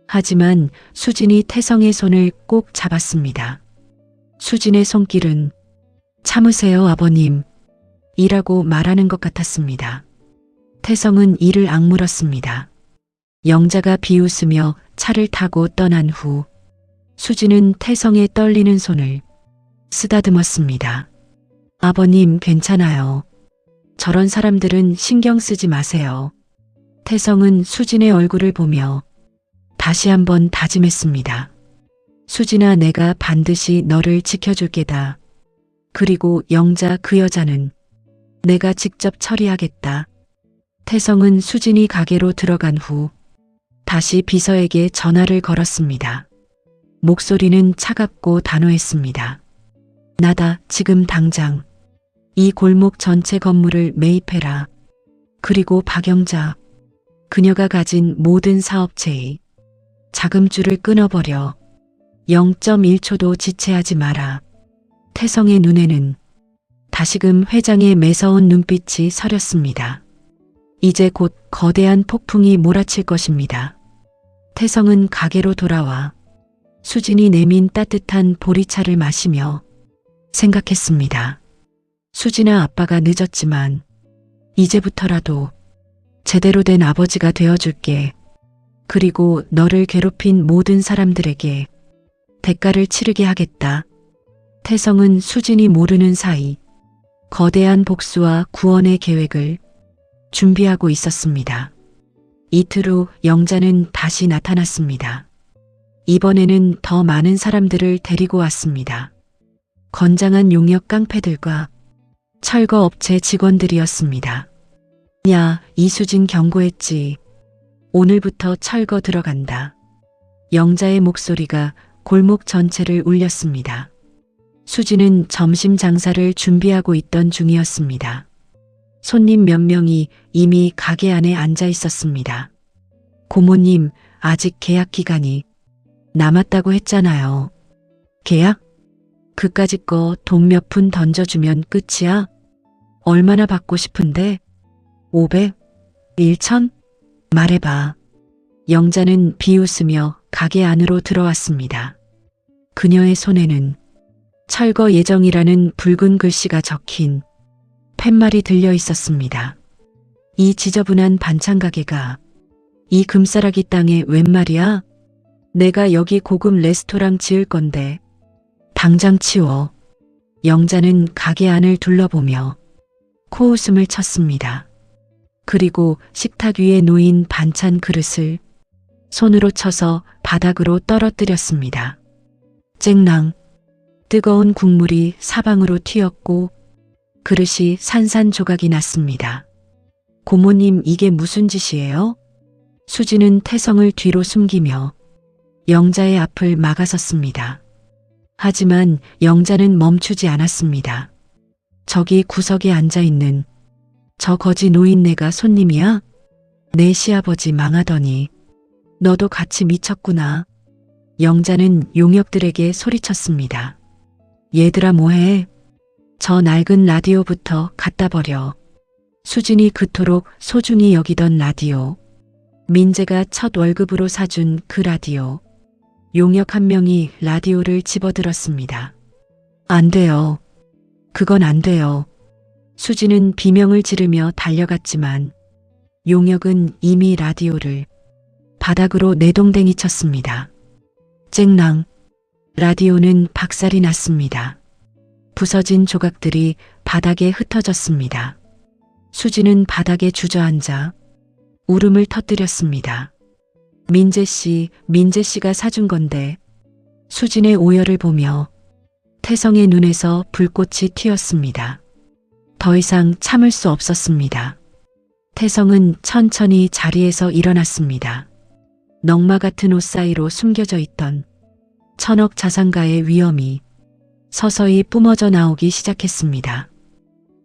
S3: 하지만 수진이 태성의 손을 꼭 잡았습니다. 수진의 손길은 참으세요, 아버님. 이라고 말하는 것 같았습니다. 태성은 이를 악물었습니다. 영자가 비웃으며 차를 타고 떠난 후 수진은 태성의 떨리는 손을 쓰다듬었습니다. 아버님, 괜찮아요. 저런 사람들은 신경 쓰지 마세요. 태성은 수진의 얼굴을 보며 다시 한번 다짐했습니다. 수진아, 내가 반드시 너를 지켜줄 게다. 그리고 영자, 그 여자는 내가 직접 처리하겠다. 태성은 수진이 가게로 들어간 후 다시 비서에게 전화를 걸었습니다. 목소리는 차갑고 단호했습니다. 나다, 지금 당장. 이 골목 전체 건물을 매입해라. 그리고 박영자, 그녀가 가진 모든 사업체의 자금줄을 끊어버려. 0.1초도 지체하지 마라. 태성의 눈에는 다시금 회장의 매서운 눈빛이 서렸습니다. 이제 곧 거대한 폭풍이 몰아칠 것입니다. 태성은 가게로 돌아와 수진이 내민 따뜻한 보리차를 마시며 생각했습니다. 수진아, 아빠가 늦었지만 이제부터라도 제대로 된 아버지가 되어줄게. 그리고 너를 괴롭힌 모든 사람들에게 대가를 치르게 하겠다. 태성은 수진이 모르는 사이 거대한 복수와 구원의 계획을 준비하고 있었습니다. 이틀 후 영자는 다시 나타났습니다. 이번에는 더 많은 사람들을 데리고 왔습니다. 건장한 용역 깡패들과 철거 업체 직원들이었습니다. 야, 이수진 경고했지. 오늘부터 철거 들어간다. 영자의 목소리가 골목 전체를 울렸습니다. 수진은 점심 장사를 준비하고 있던 중이었습니다. 손님 몇 명이 이미 가게 안에 앉아 있었습니다. 고모님, 아직 계약 기간이 남았다고 했잖아요. 계약? 그까짓 거 돈 몇 푼 던져주면 끝이야? 얼마나 받고 싶은데? 500? 1000? 말해봐. 영자는 비웃으며 가게 안으로 들어왔습니다. 그녀의 손에는 철거 예정이라는 붉은 글씨가 적힌 팻말이 들려 있었습니다. 이 지저분한 반찬 가게가 이 금싸라기 땅에 웬 말이야? 내가 여기 고급 레스토랑 지을 건데 당장 치워. 영자는 가게 안을 둘러보며 코웃음을 쳤습니다. 그리고 식탁 위에 놓인 반찬 그릇을 손으로 쳐서 바닥으로 떨어뜨렸습니다. 쨍랑 뜨거운 국물이 사방으로 튀었고 그릇이 산산조각이 났습니다. 고모님, 이게 무슨 짓이에요? 수지는 태성을 뒤로 숨기며 영자의 앞을 막아섰습니다. 하지만 영자는 멈추지 않았습니다. 저기 구석에 앉아있는 저 거지 노인네가 손님이야? 내 시아버지 망하더니 너도 같이 미쳤구나. 영자는 용역들에게 소리쳤습니다. 얘들아, 뭐해? 저 낡은 라디오부터 갖다 버려. 수진이 그토록 소중히 여기던 라디오. 민재가 첫 월급으로 사준 그 라디오. 용역 한 명이 라디오를 집어들었습니다. 안 돼요. 그건 안 돼요. 수진은 비명을 지르며 달려갔지만 용역은 이미 라디오를 바닥으로 내동댕이 쳤습니다. 쨍랑 라디오는 박살이 났습니다. 부서진 조각들이 바닥에 흩어졌습니다. 수진은 바닥에 주저앉아 울음을 터뜨렸습니다. 민재 씨가 사준 건데 수진의 오열을 보며 태성의 눈에서 불꽃이 튀었습니다. 더 이상 참을 수 없었습니다. 태성은 천천히 자리에서 일어났습니다. 넝마 같은 옷 사이로 숨겨져 있던 천억 자산가의 위험이 서서히 뿜어져 나오기 시작했습니다.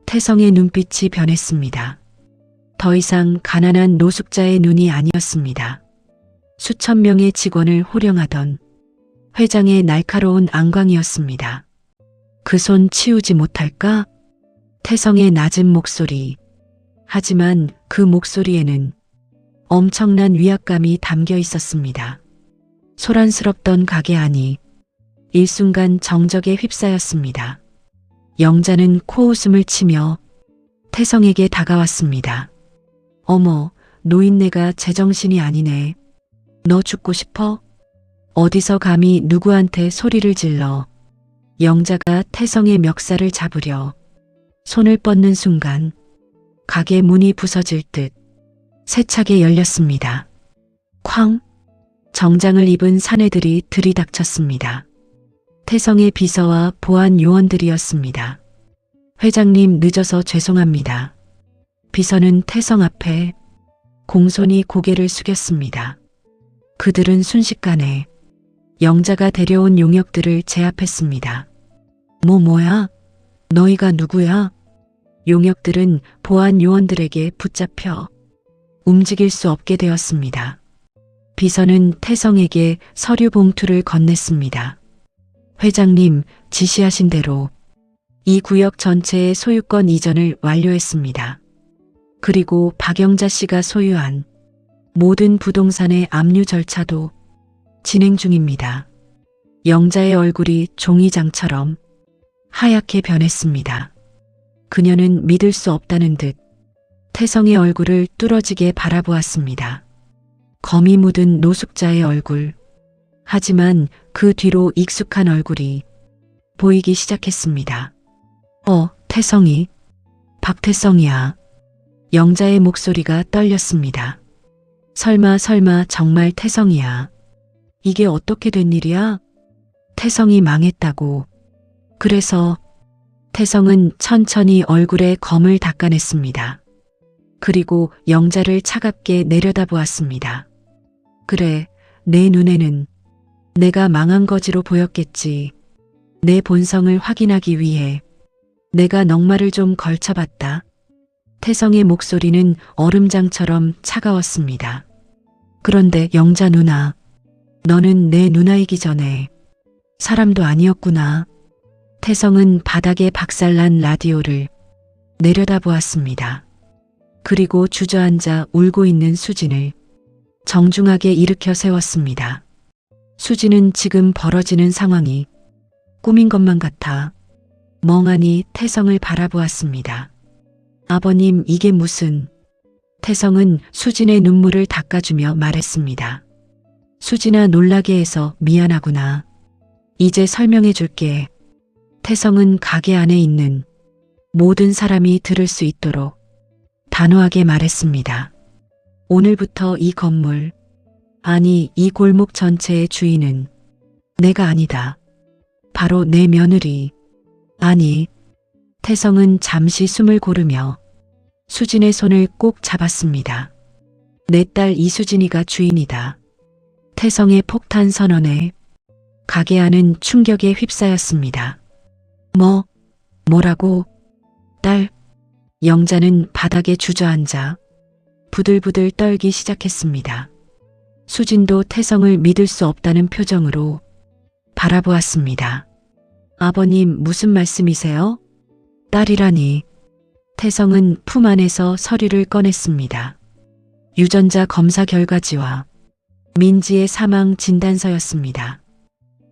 S3: 태성의 눈빛이 변했습니다. 더 이상 가난한 노숙자의 눈이 아니었습니다. 수천 명의 직원을 호령하던 회장의 날카로운 안광이었습니다. 그 손 치우지 못할까? 태성의 낮은 목소리. 하지만 그 목소리에는 엄청난 위압감이 담겨 있었습니다. 소란스럽던 가게 안이 일순간 정적에 휩싸였습니다. 영자는 코웃음을 치며 태성에게 다가왔습니다. 어머, 노인네가 제정신이 아니네. 너 죽고 싶어? 어디서 감히 누구한테 소리를 질러. 영자가 태성의 멱살을 잡으려 손을 뻗는 순간 가게 문이 부서질 듯 세차게 열렸습니다. 쾅! 정장을 입은 사내들이 들이닥쳤습니다. 태성의 비서와 보안 요원들이었습니다. 회장님, 늦어서 죄송합니다. 비서는 태성 앞에 공손히 고개를 숙였습니다. 그들은 순식간에 영자가 데려온 용역들을 제압했습니다. 뭐야? 너희가 누구야? 용역들은 보안 요원들에게 붙잡혀 움직일 수 없게 되었습니다. 비서는 태성에게 서류 봉투를 건넸습니다. 회장님, 지시하신 대로 이 구역 전체의 소유권 이전을 완료했습니다. 그리고 박영자 씨가 소유한 모든 부동산의 압류 절차도 진행 중입니다. 영자의 얼굴이 종이장처럼 하얗게 변했습니다. 그녀는 믿을 수 없다는 듯 태성의 얼굴을 뚫어지게 바라보았습니다. 검이 묻은 노숙자의 얼굴. 하지만 그 뒤로 익숙한 얼굴이 보이기 시작했습니다. 태성이. 박태성이야. 영자의 목소리가 떨렸습니다. 설마 정말 태성이야. 이게 어떻게 된 일이야? 태성이 망했다고. 그래서 태성은 천천히 얼굴에 검을 닦아냈습니다. 그리고 영자를 차갑게 내려다보았습니다. 그래, 내 눈에는 내가 망한 거지로 보였겠지. 내 본성을 확인하기 위해 내가 넉마를 좀 걸쳐봤다. 태성의 목소리는 얼음장처럼 차가웠습니다. 그런데 영자 누나, 너는 내 누나이기 전에 사람도 아니었구나. 태성은 바닥에 박살난 라디오를 내려다보았습니다. 그리고 주저앉아 울고 있는 수진을 정중하게 일으켜 세웠습니다. 수진은 지금 벌어지는 상황이 꿈인 것만 같아 멍하니 태성을 바라보았습니다. 아버님, 이게 무슨... 태성은 수진의 눈물을 닦아주며 말했습니다. 수진아, 놀라게 해서 미안하구나. 이제 설명해 줄게. 태성은 가게 안에 있는 모든 사람이 들을 수 있도록 단호하게 말했습니다. 오늘부터 이 건물, 아니 이 골목 전체의 주인은 내가 아니다. 바로 내 며느리. 아니. 태성은 잠시 숨을 고르며 수진의 손을 꼭 잡았습니다. 내 딸 이수진이가 주인이다. 태성의 폭탄 선언에 가게 안은 충격에 휩싸였습니다. 뭐라고? 딸? 영자는 바닥에 주저앉아 부들부들 떨기 시작했습니다. 수진도 태성을 믿을 수 없다는 표정으로 바라보았습니다. 아버님, 무슨 말씀이세요? 딸이라니. 태성은 품 안에서 서류를 꺼냈습니다. 유전자 검사 결과지와 민지의 사망 진단서였습니다.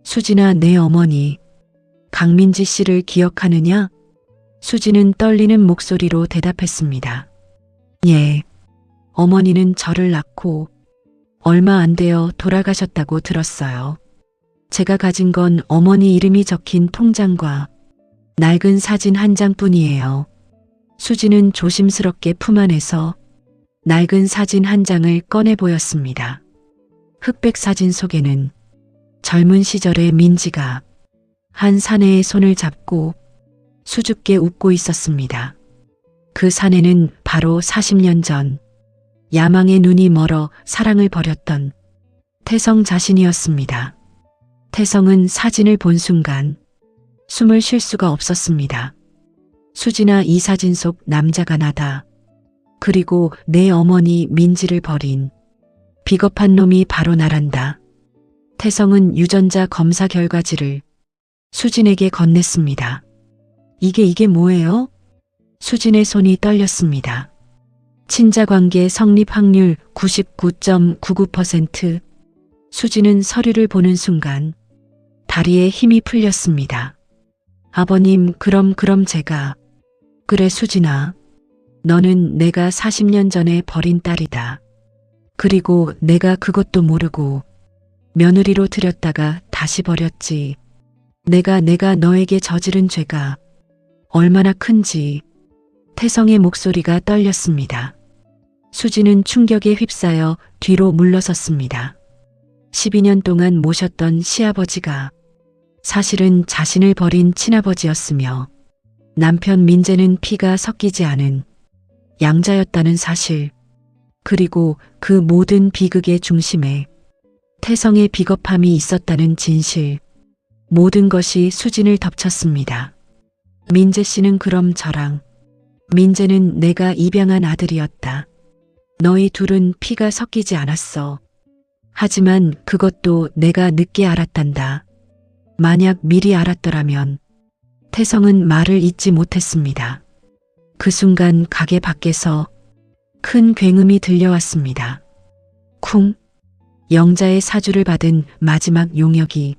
S3: 수진아, 내 어머니 강민지 씨를 기억하느냐? 수진은 떨리는 목소리로 대답했습니다. 예. 어머니는 저를 낳고 얼마 안 되어 돌아가셨다고 들었어요. 제가 가진 건 어머니 이름이 적힌 통장과 낡은 사진 한 장뿐이에요. 수진은 조심스럽게 품 안에서 낡은 사진 한 장을 꺼내 보였습니다. 흑백 사진 속에는 젊은 시절의 민지가 한 사내의 손을 잡고 수줍게 웃고 있었습니다. 그 사내는 바로 40년 전 야망의 눈이 멀어 사랑을 버렸던 태성 자신이었습니다. 태성은 사진을 본 순간 숨을 쉴 수가 없었습니다. 수진아, 이 사진 속 남자가 나다. 그리고 내 어머니 민지를 버린 비겁한 놈이 바로 나란다. 태성은 유전자 검사 결과지를 수진에게 건넸습니다. 이게 뭐예요? 수진의 손이 떨렸습니다. 친자관계 성립 확률 99.99%. 수진은 서류를 보는 순간 다리에 힘이 풀렸습니다. 아버님, 그럼 제가. 그래 수진아, 너는 내가 40년 전에 버린 딸이다. 그리고 내가 그것도 모르고 며느리로 들였다가 다시 버렸지. 내가 너에게 저지른 죄가 얼마나 큰지. 태성의 목소리가 떨렸습니다. 수진은 충격에 휩싸여 뒤로 물러섰습니다. 12년 동안 모셨던 시아버지가 사실은 자신을 버린 친아버지였으며 남편 민재는 피가 섞이지 않은 양자였다는 사실, 그리고 그 모든 비극의 중심에 태성의 비겁함이 있었다는 진실, 모든 것이 수진을 덮쳤습니다. 민재 씨는 그럼 저랑, 민재는 내가 입양한 아들이었다. 너희 둘은 피가 섞이지 않았어. 하지만 그것도 내가 늦게 알았단다. 만약 미리 알았더라면. 태성은 말을 잇지 못했습니다. 그 순간 가게 밖에서 큰 굉음이 들려왔습니다. 쿵! 영자의 사주를 받은 마지막 용역이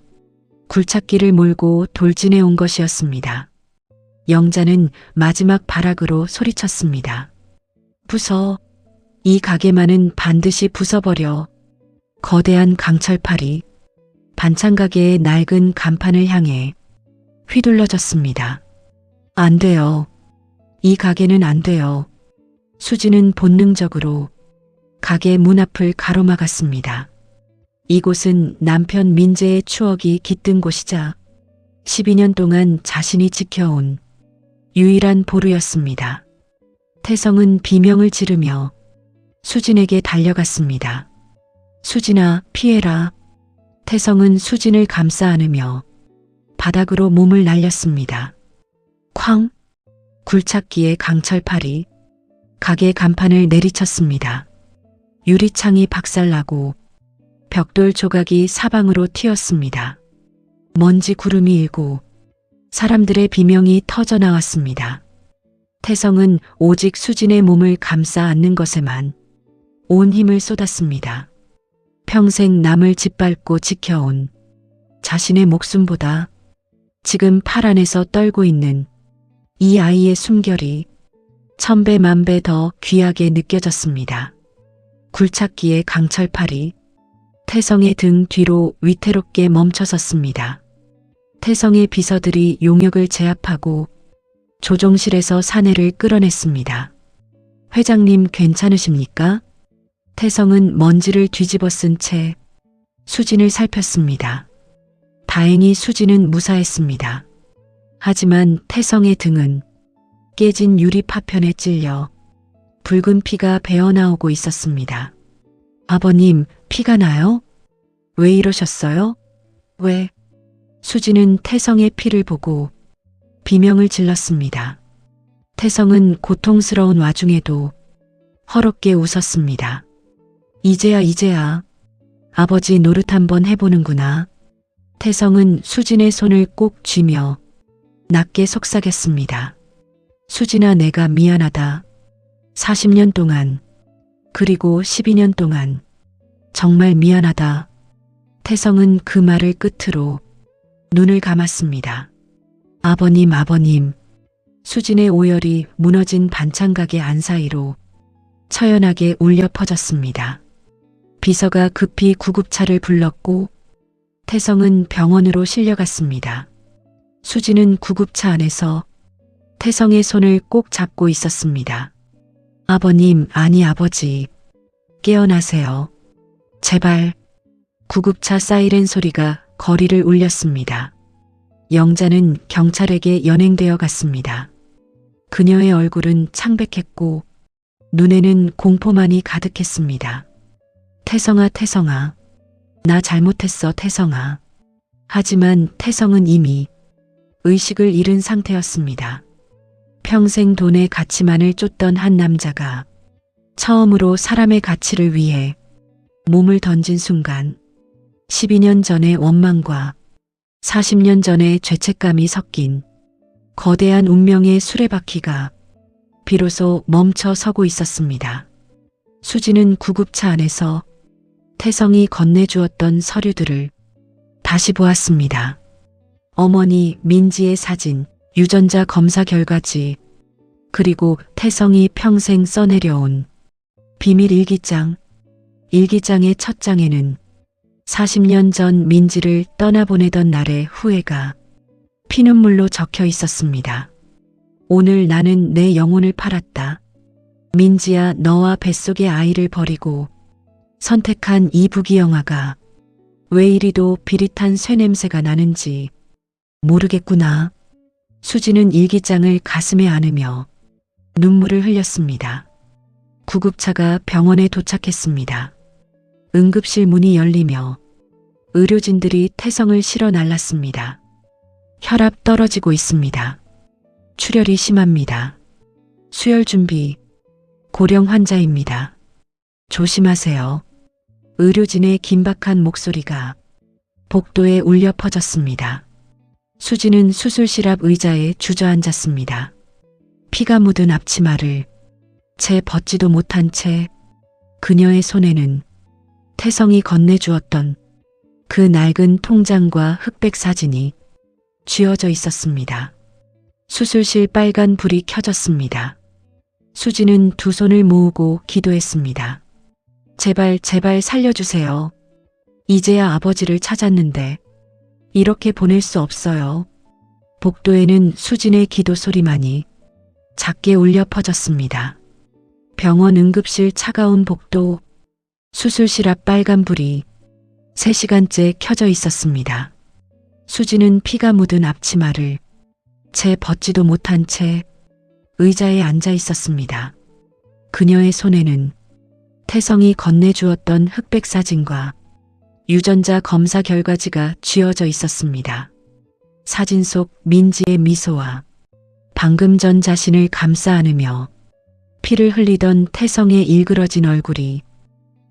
S3: 굴착기를 몰고 돌진해 온 것이었습니다. 영자는 마지막 발악으로 소리쳤습니다. 부숴! 이 가게만은 반드시 부숴버려. 거대한 강철팔이 반찬가게의 낡은 간판을 향해 휘둘러졌습니다. 안 돼요. 이 가게는 안 돼요. 수진은 본능적으로 가게 문 앞을 가로막았습니다. 이곳은 남편 민재의 추억이 깃든 곳이자 12년 동안 자신이 지켜온 유일한 보루였습니다. 태성은 비명을 지르며 수진에게 달려갔습니다. 수진아, 피해라. 태성은 수진을 감싸 안으며 바닥으로 몸을 날렸습니다. 쾅! 굴착기의 강철팔이 가게 간판을 내리쳤습니다. 유리창이 박살나고 벽돌 조각이 사방으로 튀었습니다. 먼지 구름이 일고 사람들의 비명이 터져 나왔습니다. 태성은 오직 수진의 몸을 감싸 안는 것에만 온 힘을 쏟았습니다. 평생 남을 짓밟고 지켜온 자신의 목숨보다 지금 팔 안에서 떨고 있는 이 아이의 숨결이 1000배 만배 더 귀하게 느껴졌습니다. 굴착기의 강철팔이 태성의 등 뒤로 위태롭게 멈춰섰습니다. 태성의 비서들이 용역을 제압하고 조종실에서 사내를 끌어냈습니다. 회장님 괜찮으십니까? 태성은 먼지를 뒤집어 쓴 채 수진을 살폈습니다. 다행히 수진은 무사했습니다. 하지만 태성의 등은 깨진 유리 파편에 찔려 붉은 피가 배어나오고 있었습니다. 아버님, 피가 나요? 왜 이러셨어요? 왜? 수진은 태성의 피를 보고 비명을 질렀습니다. 태성은 고통스러운 와중에도 허럽게 웃었습니다. 이제야 아버지 노릇 한번 해보는구나. 태성은 수진의 손을 꼭 쥐며 낮게 속삭였습니다. 수진아, 내가 미안하다. 40년 동안, 그리고 12년 동안 정말 미안하다. 태성은 그 말을 끝으로 눈을 감았습니다. 아버님. 수진의 오열이 무너진 반찬가게 안 사이로 처연하게 울려 퍼졌습니다. 비서가 급히 구급차를 불렀고 태성은 병원으로 실려갔습니다. 수진은 구급차 안에서 태성의 손을 꼭 잡고 있었습니다. 아버님, 아니 아버지, 깨어나세요. 제발. 구급차 사이렌 소리가 거리를 울렸습니다. 영자는 경찰에게 연행되어 갔습니다. 그녀의 얼굴은 창백했고 눈에는 공포만이 가득했습니다. 태성아, 태성아. 나 잘못했어, 태성아. 하지만 태성은 이미 의식을 잃은 상태였습니다. 평생 돈의 가치만을 쫓던 한 남자가 처음으로 사람의 가치를 위해 몸을 던진 순간 12년 전의 원망과 40년 전의 죄책감이 섞인 거대한 운명의 수레바퀴가 비로소 멈춰 서고 있었습니다. 수지는 구급차 안에서 태성이 건네주었던 서류들을 다시 보았습니다. 어머니 민지의 사진, 유전자 검사 결과지, 그리고 태성이 평생 써내려온 비밀 일기장. 일기장의 첫 장에는 40년 전 민지를 떠나보내던 날의 후회가 피눈물로 적혀 있었습니다. 오늘 나는 내 영혼을 팔았다. 민지야, 너와 뱃속의 아이를 버리고 선택한 이 부귀영화가 왜 이리도 비릿한 쇠냄새가 나는지 모르겠구나. 수지는 일기장을 가슴에 안으며 눈물을 흘렸습니다. 구급차가 병원에 도착했습니다. 응급실 문이 열리며 의료진들이 태성을 실어 날랐습니다. 혈압 떨어지고 있습니다. 출혈이 심합니다. 수혈 준비, 고령 환자입니다. 조심하세요. 의료진의 긴박한 목소리가 복도에 울려 퍼졌습니다. 수지는 수술실 앞 의자에 주저앉았습니다. 피가 묻은 앞치마를 채 벗지도 못한 채 그녀의 손에는 태성이 건네주었던 그 낡은 통장과 흑백 사진이 쥐어져 있었습니다. 수술실 빨간 불이 켜졌습니다. 수지는 두 손을 모으고 기도했습니다. 제발, 제발 살려주세요. 이제야 아버지를 찾았는데 이렇게 보낼 수 없어요. 복도에는 수진의 기도 소리만이 작게 울려 퍼졌습니다. 병원 응급실 차가운 복도, 수술실 앞 빨간 불이 3시간째 켜져 있었습니다. 수지는 피가 묻은 앞치마를 채 벗지도 못한 채 의자에 앉아 있었습니다. 그녀의 손에는 태성이 건네주었던 흑백 사진과 유전자 검사 결과지가 쥐어져 있었습니다. 사진 속 민지의 미소와 방금 전 자신을 감싸 안으며 피를 흘리던 태성의 일그러진 얼굴이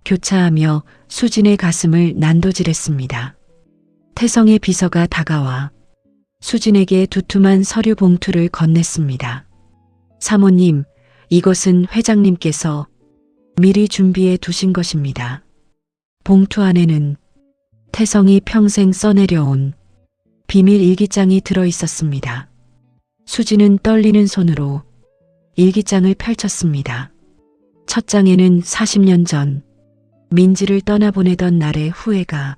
S3: 교차하며 수진의 가슴을 난도질했습니다. 태성의 비서가 다가와 수진에게 두툼한 서류 봉투를 건넸습니다. 사모님, 이것은 회장님께서 미리 준비해 두신 것입니다. 봉투 안에는 태성이 평생 써내려온 비밀 일기장이 들어 있었습니다. 수지는 떨리는 손으로 일기장을 펼쳤습니다. 첫 장에는 40년 전 민지를 떠나보내던 날의 후회가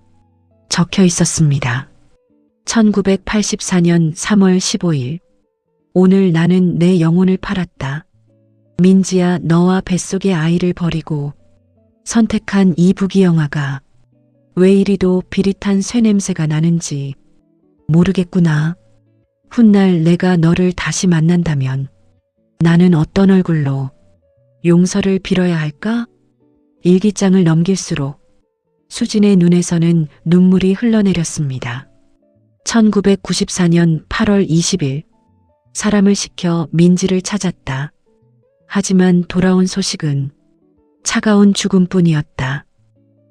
S3: 적혀 있었습니다. 1984년 3월 15일. 오늘 나는 내 영혼을 팔았다. 민지야, 너와 뱃속의 아이를 버리고 선택한 이 부귀영화가 왜 이리도 비릿한 쇠냄새가 나는지 모르겠구나. 훗날 내가 너를 다시 만난다면 나는 어떤 얼굴로 용서를 빌어야 할까? 일기장을 넘길수록 수진의 눈에서는 눈물이 흘러내렸습니다. 1994년 8월 20일. 사람을 시켜 민지를 찾았다. 하지만 돌아온 소식은 차가운 죽음뿐이었다.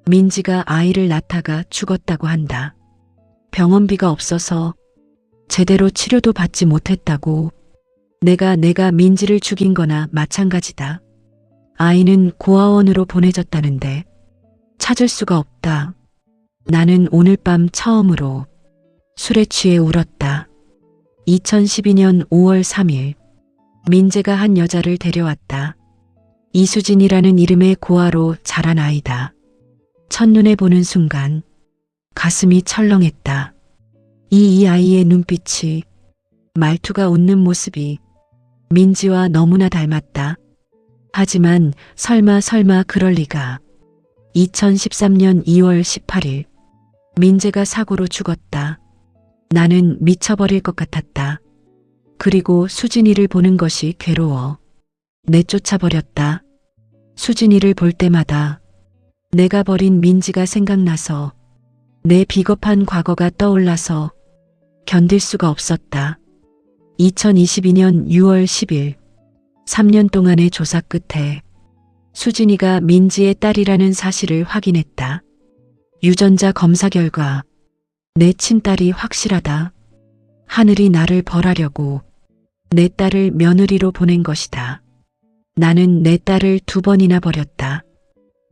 S3: 민지가 아이를 낳다가 죽었다고 한다. 병원비가 없어서 제대로 치료도 받지 못했다고. 내가 민지를 죽인 거나 마찬가지다. 아이는 고아원으로 보내졌다는데 찾을 수가 없다. 나는 오늘 밤 처음으로 술에 취해 울었다. 2012년 5월 3일. 민재가 한 여자를 데려왔다. 이수진이라는 이름의 고아로 자란 아이다. 첫눈에 보는 순간 가슴이 철렁했다. 이 아이의 눈빛이, 말투가, 웃는 모습이 민지와 너무나 닮았다. 하지만 설마 그럴 리가. 2013년 2월 18일. 민재가 사고로 죽었다. 나는 미쳐버릴 것 같았다. 그리고 수진이를 보는 것이 괴로워. 내쫓아버렸다. 수진이를 볼 때마다 내가 버린 민지가 생각나서 내 비겁한 과거가 떠올라서 견딜 수가 없었다. 2022년 6월 10일 3년 동안의 조사 끝에 수진이가 민지의 딸이라는 사실을 확인했다. 유전자 검사 결과 내 친딸이 확실하다. 하늘이 나를 벌하려고 내 딸을 며느리로 보낸 것이다. 나는 내 딸을 2번이나 버렸다.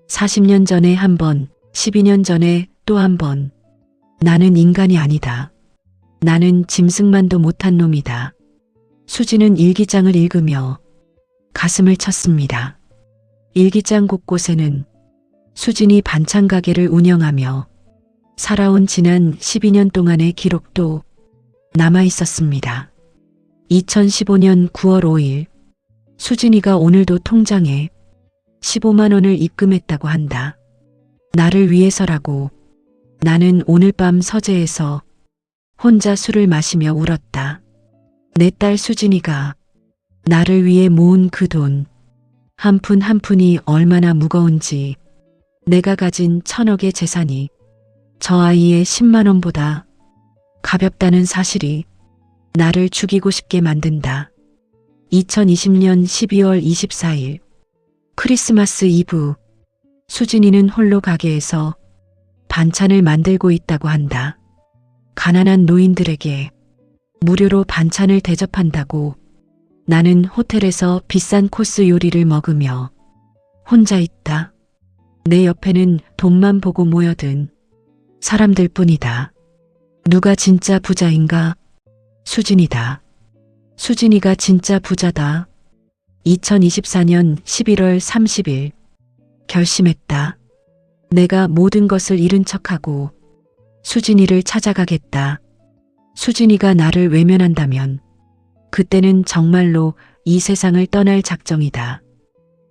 S3: 40년 전에 한 번, 12년 전에 또 한 번. 나는 인간이 아니다. 나는 짐승만도 못한 놈이다. 수지는 일기장을 읽으며 가슴을 쳤습니다. 일기장 곳곳에는 수진이 반찬 가게를 운영하며 살아온 지난 12년 동안의 기록도 남아 있었습니다. 2015년 9월 5일 수진이가 오늘도 통장에 15만 원을 입금했다고 한다. 나를 위해서라고. 나는 오늘 밤 서재에서 혼자 술을 마시며 울었다. 내 딸 수진이가 나를 위해 모은 그 돈, 한 푼 한 푼이 얼마나 무거운지, 내가 가진 1,000억의 재산이 저 아이의 10만 원보다 가볍다는 사실이 나를 죽이고 싶게 만든다. 2020년 12월 24일 크리스마스 이브 수진이는 홀로 가게에서 반찬을 만들고 있다고 한다. 가난한 노인들에게 무료로 반찬을 대접한다고. 나는 호텔에서 비싼 코스 요리를 먹으며 혼자 있다. 내 옆에는 돈만 보고 모여든 사람들 뿐이다. 누가 진짜 부자인가? 수진이다. 수진이가 진짜 부자다. 2024년 11월 30일 결심했다. 내가 모든 것을 잃은 척하고 수진이를 찾아가겠다. 수진이가 나를 외면한다면 그때는 정말로 이 세상을 떠날 작정이다.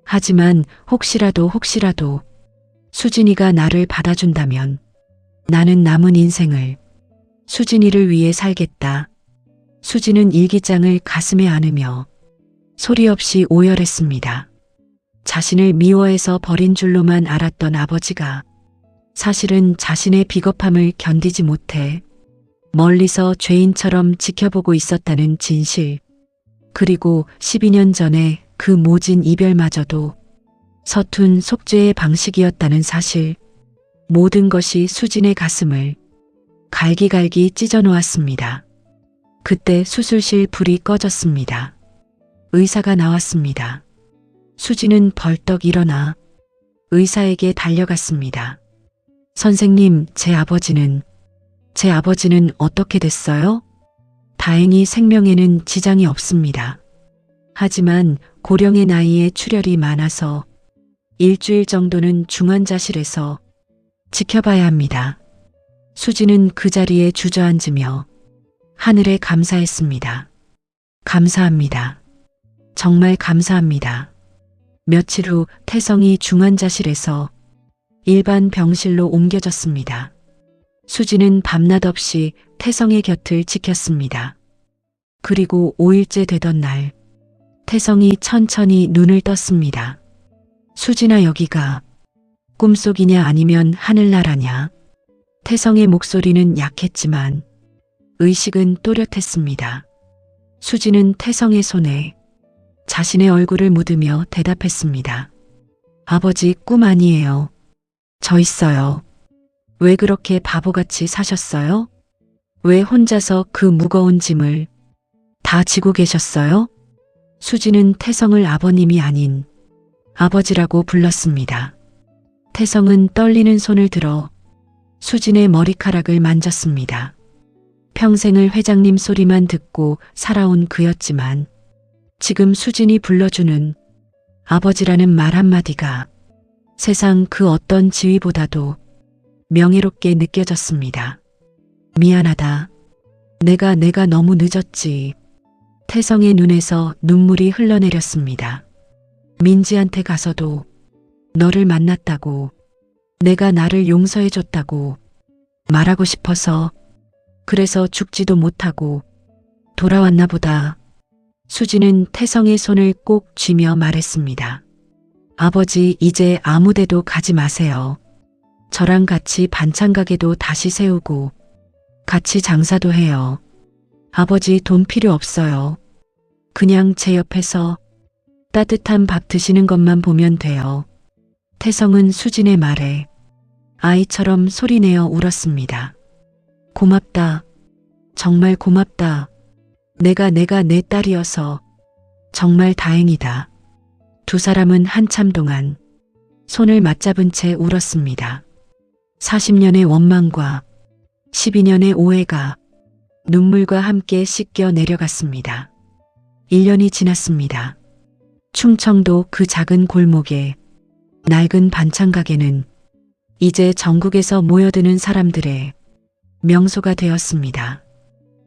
S3: 하지만 혹시라도 수진이가 나를 받아준다면 나는 남은 인생을 수진이를 위해 살겠다. 수진은 일기장을 가슴에 안으며 소리 없이 오열했습니다. 자신을 미워해서 버린 줄로만 알았던 아버지가 사실은 자신의 비겁함을 견디지 못해 멀리서 죄인처럼 지켜보고 있었다는 진실, 그리고 12년 전에 그 모진 이별마저도 서툰 속죄의 방식이었다는 사실, 모든 것이 수진의 가슴을 갈기갈기 찢어놓았습니다. 그때 수술실 불이 꺼졌습니다. 의사가 나왔습니다. 수진은 벌떡 일어나 의사에게 달려갔습니다. 선생님, 제 아버지는 어떻게 됐어요? 다행히 생명에는 지장이 없습니다. 하지만 고령의 나이에 출혈이 많아서 일주일 정도는 중환자실에서 지켜봐야 합니다. 수진은 그 자리에 주저앉으며 하늘에 감사했습니다. 감사합니다. 정말 감사합니다. 며칠 후 태성이 중환자실에서 일반 병실로 옮겨졌습니다. 수진은 밤낮 없이 태성의 곁을 지켰습니다. 그리고 5일째 되던 날, 태성이 천천히 눈을 떴습니다. 수진아, 여기가 꿈속이냐 아니면 하늘나라냐? 태성의 목소리는 약했지만 의식은 또렷했습니다. 수진은 태성의 손에 자신의 얼굴을 묻으며 대답했습니다. 아버지, 꿈 아니에요. 저 있어요. 왜 그렇게 바보같이 사셨어요? 왜 혼자서 그 무거운 짐을 다 지고 계셨어요? 수진은 태성을 아버님이 아닌 아버지라고 불렀습니다. 태성은 떨리는 손을 들어 수진의 머리카락을 만졌습니다. 평생을 회장님 소리만 듣고 살아온 그였지만 지금 수진이 불러주는 아버지라는 말 한마디가 세상 그 어떤 지위보다도 명예롭게 느껴졌습니다. 미안하다. 내가 너무 늦었지. 태성의 눈에서 눈물이 흘러내렸습니다. 민지한테 가서도 너를 만났다고, 내가 나를 용서해줬다고 말하고 싶어서, 그래서 죽지도 못하고 돌아왔나 보다. 수지는 태성의 손을 꼭 쥐며 말했습니다. 아버지, 이제 아무데도 가지 마세요. 저랑 같이 반찬 가게도 다시 세우고 같이 장사도 해요. 아버지, 돈 필요 없어요. 그냥 제 옆에서 따뜻한 밥 드시는 것만 보면 돼요. 태성은 수진의 말에 아이처럼 소리내어 울었습니다. 고맙다. 정말 고맙다. 내가 내 딸이어서 정말 다행이다. 두 사람은 한참 동안 손을 맞잡은 채 울었습니다. 40년의 원망과 12년의 오해가 눈물과 함께 씻겨 내려갔습니다. 1년이 지났습니다. 충청도 그 작은 골목에 낡은 반찬 가게는 이제 전국에서 모여드는 사람들의 명소가 되었습니다.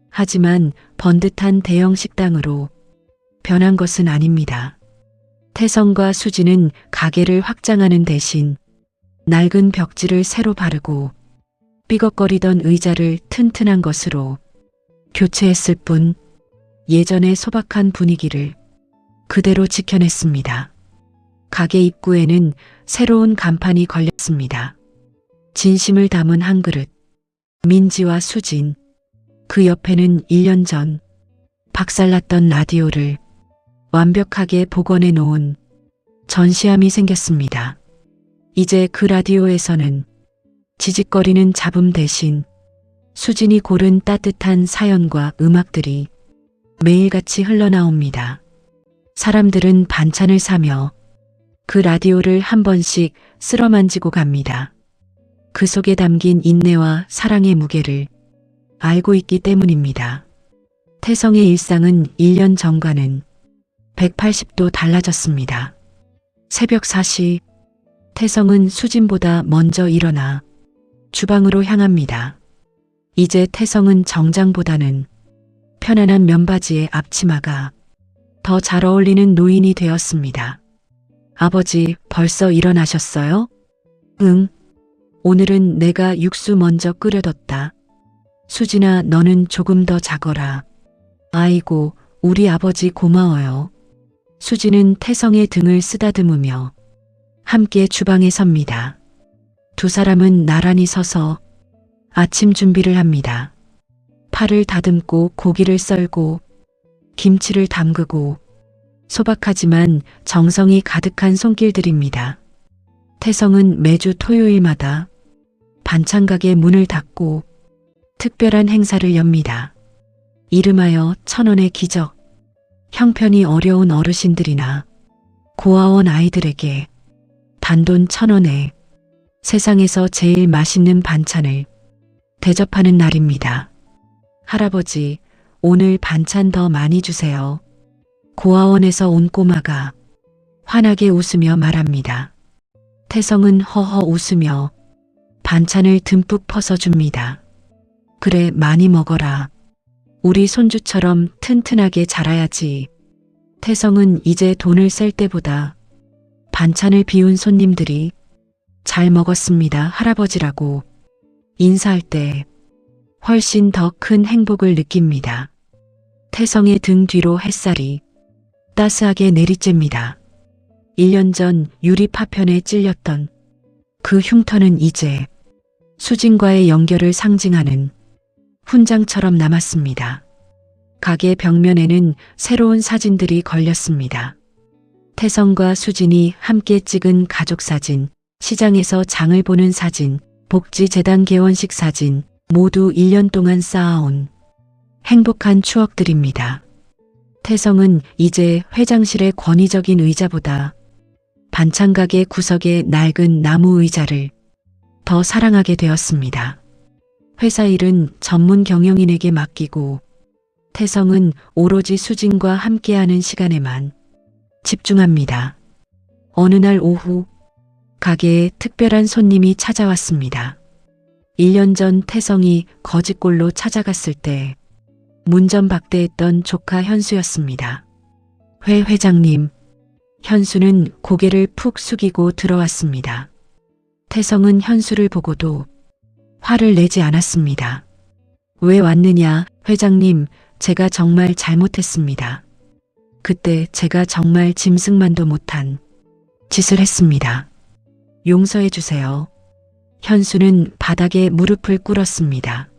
S3: 하지만 번듯한 대형 식당으로 변한 것은 아닙니다. 태성과 수지는 가게를 확장하는 대신 낡은 벽지를 새로 바르고 삐걱거리던 의자를 튼튼한 것으로 교체했을 뿐 예전의 소박한 분위기를 그대로 지켜냈습니다. 가게 입구에는 새로운 간판이 걸렸습니다. 진심을 담은 한 그릇, 민지와 수진. 그 옆에는 1년 전 박살났던 라디오를 완벽하게 복원해 놓은 전시함이 생겼습니다. 이제 그 라디오에서는 지직거리는 잡음 대신 수진이 고른 따뜻한 사연과 음악들이 매일같이 흘러나옵니다. 사람들은 반찬을 사며 그 라디오를 한 번씩 쓸어만지고 갑니다. 그 속에 담긴 인내와 사랑의 무게를 알고 있기 때문입니다. 태성의 일상은 1년 전과는 180도 달라졌습니다. 새벽 4시, 태성은 수진보다 먼저 일어나 주방으로 향합니다. 이제 태성은 정장보다는 편안한 면바지에 앞치마가 더 잘 어울리는 노인이 되었습니다. 아버지, 벌써 일어나셨어요? 응. 오늘은 내가 육수 먼저 끓여뒀다. 수진아, 너는 조금 더 자거라. 아이고, 우리 아버지 고마워요. 수진은 태성의 등을 쓰다듬으며 함께 주방에 섭니다. 두 사람은 나란히 서서 아침 준비를 합니다. 파를 다듬고 고기를 썰고 김치를 담그고 소박하지만 정성이 가득한 손길들입니다. 태성은 매주 토요일마다 반찬 가게 문을 닫고 특별한 행사를 엽니다. 이름하여 1,000원의 기적. 형편이 어려운 어르신들이나 고아원 아이들에게 단돈 1,000원에 세상에서 제일 맛있는 반찬을 대접하는 날입니다. 할아버지, 오늘 반찬 더 많이 주세요. 고아원에서 온 꼬마가 환하게 웃으며 말합니다. 태성은 허허 웃으며 반찬을 듬뿍 퍼서 줍니다. 그래, 많이 먹어라. 우리 손주처럼 튼튼하게 자라야지. 태성은 이제 돈을 셀 때보다 반찬을 비운 손님들이 잘 먹었습니다, 할아버지라고 인사할 때 훨씬 더 큰 행복을 느낍니다. 태성의 등 뒤로 햇살이 따스하게 내리쬐입니다. 1년 전 유리 파편에 찔렸던 그 흉터는 이제 수진과의 연결을 상징하는 훈장처럼 남았습니다. 가게 벽면에는 새로운 사진들이 걸렸습니다. 태성과 수진이 함께 찍은 가족 사진, 시장에서 장을 보는 사진, 복지재단 개원식 사진, 모두 1년 동안 쌓아온 행복한 추억들입니다. 태성은 이제 회장실의 권위적인 의자보다 반찬가게 구석의 낡은 나무 의자를 더 사랑하게 되었습니다. 회사 일은 전문 경영인에게 맡기고 태성은 오로지 수진과 함께하는 시간에만 집중합니다. 어느 날 오후 가게에 특별한 손님이 찾아왔습니다. 1년 전 태성이 거짓골로 찾아갔을 때 문전박대했던 조카 현수였습니다. 회 회장님. 현수는 고개를 푹 숙이고 들어왔습니다. 태성은 현수를 보고도 화를 내지 않았습니다. 왜 왔느냐, 회장님, 제가 정말 잘못했습니다. 그때 제가 정말 짐승만도 못한 짓을 했습니다. 용서해 주세요. 현수는 바닥에 무릎을 꿇었습니다.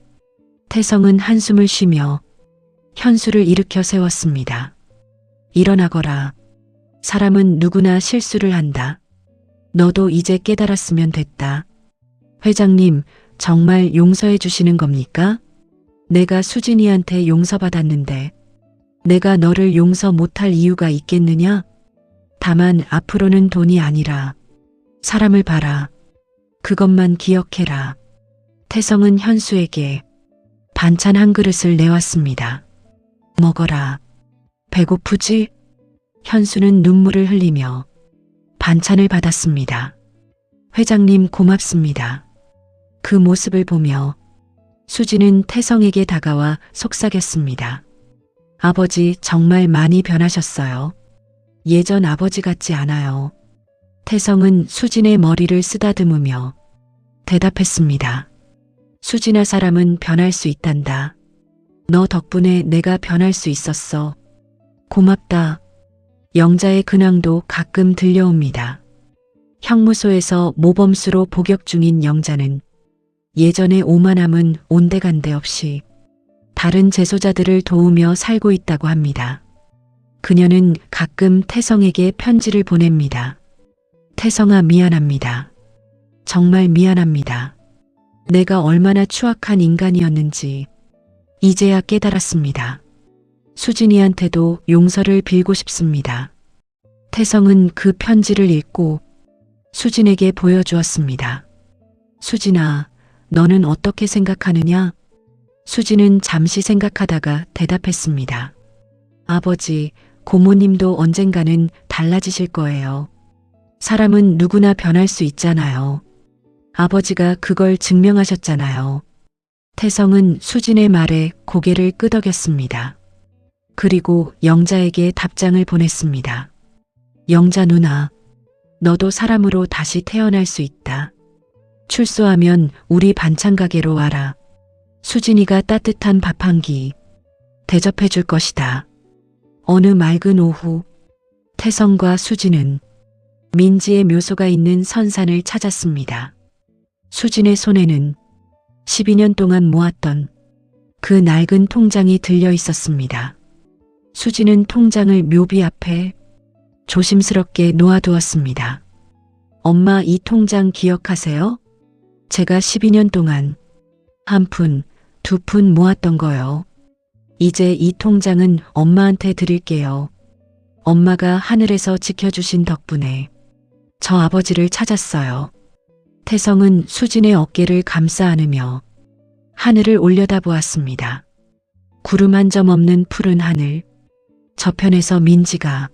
S3: 태성은 한숨을 쉬며 현수를 일으켜 세웠습니다. 일어나거라. 사람은 누구나 실수를 한다. 너도 이제 깨달았으면 됐다. 회장님, 정말 용서해 주시는 겁니까? 내가 수진이한테 용서받았는데 내가 너를 용서 못할 이유가 있겠느냐? 다만 앞으로는 돈이 아니라 사람을 봐라. 그것만 기억해라. 태성은 현수에게 반찬 한 그릇을 내왔습니다. 먹어라. 배고프지? 현수는 눈물을 흘리며 반찬을 받았습니다. 회장님 고맙습니다. 그 모습을 보며 수진은 태성에게 다가와 속삭였습니다. 아버지 정말 많이 변하셨어요. 예전 아버지 같지 않아요. 태성은 수진의 머리를 쓰다듬으며 대답했습니다. 수진아, 사람은 변할 수 있단다. 너 덕분에 내가 변할 수 있었어. 고맙다. 영자의 근황도 가끔 들려옵니다. 형무소에서 모범수로 복역 중인 영자는 예전의 오만함은 온데간데 없이 다른 재소자들을 도우며 살고 있다고 합니다. 그녀는 가끔 태성에게 편지를 보냅니다. 태성아, 미안합니다. 정말 미안합니다. 내가 얼마나 추악한 인간이었는지 이제야 깨달았습니다. 수진이한테도 용서를 빌고 싶습니다. 태성은 그 편지를 읽고 수진에게 보여주었습니다. 수진아, 너는 어떻게 생각하느냐? 수진은 잠시 생각하다가 대답했습니다. 아버지, 고모님도 언젠가는 달라지실 거예요. 사람은 누구나 변할 수 있잖아요. 아버지가 그걸 증명하셨잖아요. 태성은 수진의 말에 고개를 끄덕였습니다. 그리고 영자에게 답장을 보냈습니다. 영자 누나, 너도 사람으로 다시 태어날 수 있다. 출소하면 우리 반찬 가게로 와라. 수진이가 따뜻한 밥 한 끼 대접해 줄 것이다. 어느 맑은 오후, 태성과 수진은 민지의 묘소가 있는 선산을 찾았습니다. 수진의 손에는 12년 동안 모았던 그 낡은 통장이 들려 있었습니다. 수진은 통장을 묘비 앞에 조심스럽게 놓아두었습니다. 엄마, 이 통장 기억하세요? 제가 12년 동안 한 푼, 두 푼 모았던 거요. 이제 이 통장은 엄마한테 드릴게요. 엄마가 하늘에서 지켜주신 덕분에 저 아버지를 찾았어요. 태성은 수진의 어깨를 감싸 안으며 하늘을 올려다보았습니다. 구름 한 점 없는 푸른 하늘, 저편에서 민지가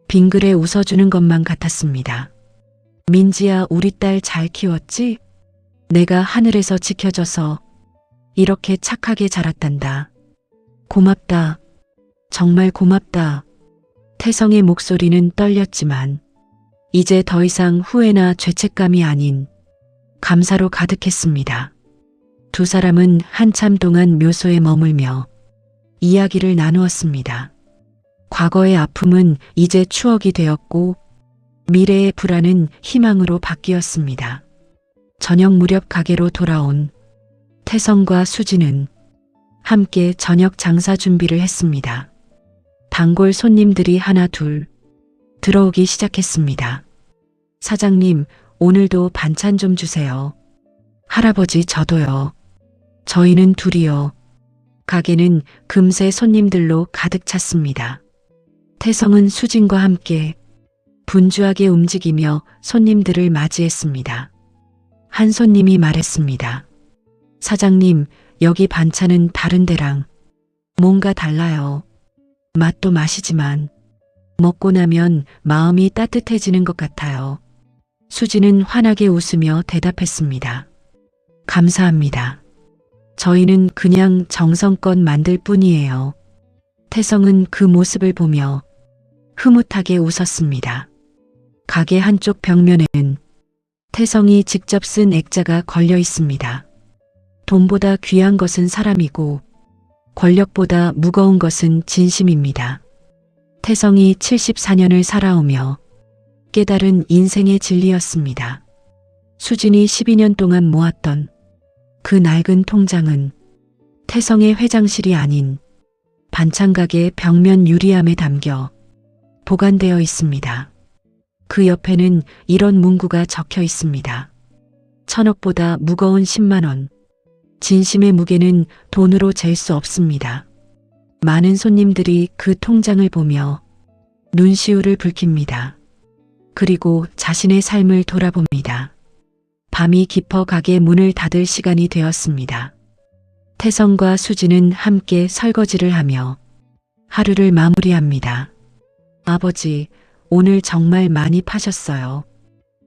S3: 빙그레 웃어주는 것만 같았습니다. 민지야, 우리 딸 잘 키웠지? 내가 하늘에서 지켜줘서 이렇게 착하게 자랐단다. 고맙다. 정말 고맙다. 태성의 목소리는 떨렸지만 이제 더 이상 후회나 죄책감이 아닌 감사로 가득했습니다. 두 사람은 한참 동안 묘소에 머물며 이야기를 나누었습니다. 과거의 아픔은 이제 추억이 되었고 미래의 불안은 희망으로 바뀌었습니다. 저녁 무렵 가게로 돌아온 태성과 수진은 함께 저녁 장사 준비를 했습니다. 단골 손님들이 하나 둘 들어오기 시작했습니다. 사장님, 오늘도 반찬 좀 주세요. 할아버지, 저도요. 저희는 둘이요. 가게는 금세 손님들로 가득 찼습니다. 태성은 수진과 함께 분주하게 움직이며 손님들을 맞이했습니다. 한 손님이 말했습니다. 사장님, 여기 반찬은 다른 데랑 뭔가 달라요. 맛도 맛이지만 먹고 나면 마음이 따뜻해지는 것 같아요. 수진은 환하게 웃으며 대답했습니다. 감사합니다. 저희는 그냥 정성껏 만들 뿐이에요. 태성은 그 모습을 보며 흐뭇하게 웃었습니다. 가게 한쪽 벽면에는 태성이 직접 쓴 액자가 걸려 있습니다. 돈보다 귀한 것은 사람이고 권력보다 무거운 것은 진심입니다. 태성이 74년을 살아오며 깨달은 인생의 진리였습니다. 수진이 12년 동안 모았던 그 낡은 통장은 태성의 회장실이 아닌 반찬가게 벽면 유리함에 담겨 보관되어 있습니다. 그 옆에는 이런 문구가 적혀 있습니다. 1000억보다 무거운 10만 원. 진심의 무게는 돈으로 잴 수 없습니다. 많은 손님들이 그 통장을 보며 눈시울을 붉힙니다. 그리고 자신의 삶을 돌아봅니다. 밤이 깊어 가게 문을 닫을 시간이 되었습니다. 태성과 수진은 함께 설거지를 하며 하루를 마무리합니다. 아버지, 오늘 정말 많이 파셨어요.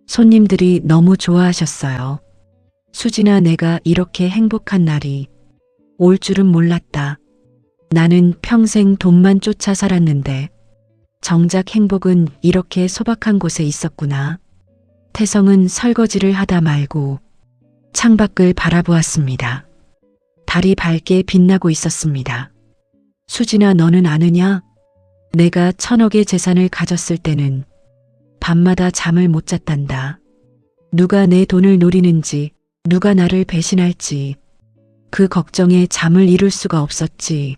S3: 손님들이 너무 좋아하셨어요. 수진아, 내가 이렇게 행복한 날이 올 줄은 몰랐다. 나는 평생 돈만 쫓아 살았는데 정작 행복은 이렇게 소박한 곳에 있었구나. 태성은 설거지를 하다 말고 창밖을 바라보았습니다. 달이 밝게 빛나고 있었습니다. 수진아, 너는 아느냐? 내가 1000억의 재산을 가졌을 때는 밤마다 잠을 못 잤단다. 누가 내 돈을 노리는지, 누가 나를 배신할지, 그 걱정에 잠을 이룰 수가 없었지.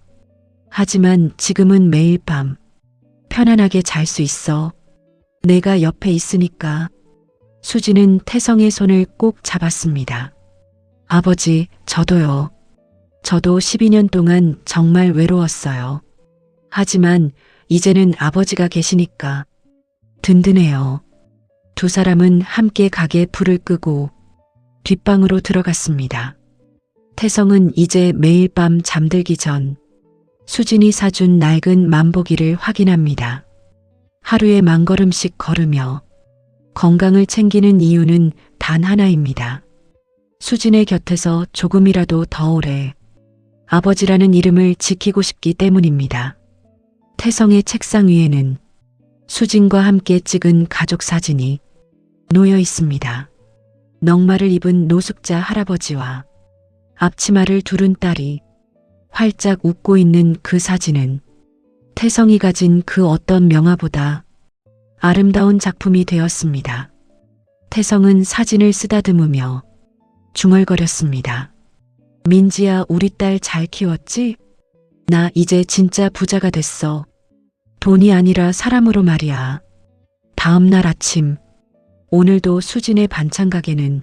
S3: 하지만 지금은 매일 밤 편안하게 잘 수 있어. 내가 옆에 있으니까. 수진은 태성의 손을 꼭 잡았습니다. 아버지, 저도요. 저도 12년 동안 정말 외로웠어요. 하지만 이제는 아버지가 계시니까 든든해요. 두 사람은 함께 가게 불을 끄고 뒷방으로 들어갔습니다. 태성은 이제 매일 밤 잠들기 전 수진이 사준 낡은 만보기를 확인합니다. 하루에 10,000걸음씩 걸으며 건강을 챙기는 이유는 단 하나입니다. 수진의 곁에서 조금이라도 더 오래 아버지라는 이름을 지키고 싶기 때문입니다. 태성의 책상 위에는 수진과 함께 찍은 가족 사진이 놓여 있습니다. 넉마를 입은 노숙자 할아버지와 앞치마를 두른 딸이 활짝 웃고 있는 그 사진은 태성이 가진 그 어떤 명화보다 아름다운 작품이 되었습니다. 태성은 사진을 쓰다듬으며 중얼거렸습니다. 민지야, 우리 딸 잘 키웠지? 나 이제 진짜 부자가 됐어. 돈이 아니라 사람으로 말이야. 다음 날 아침, 오늘도 수진의 반찬 가게는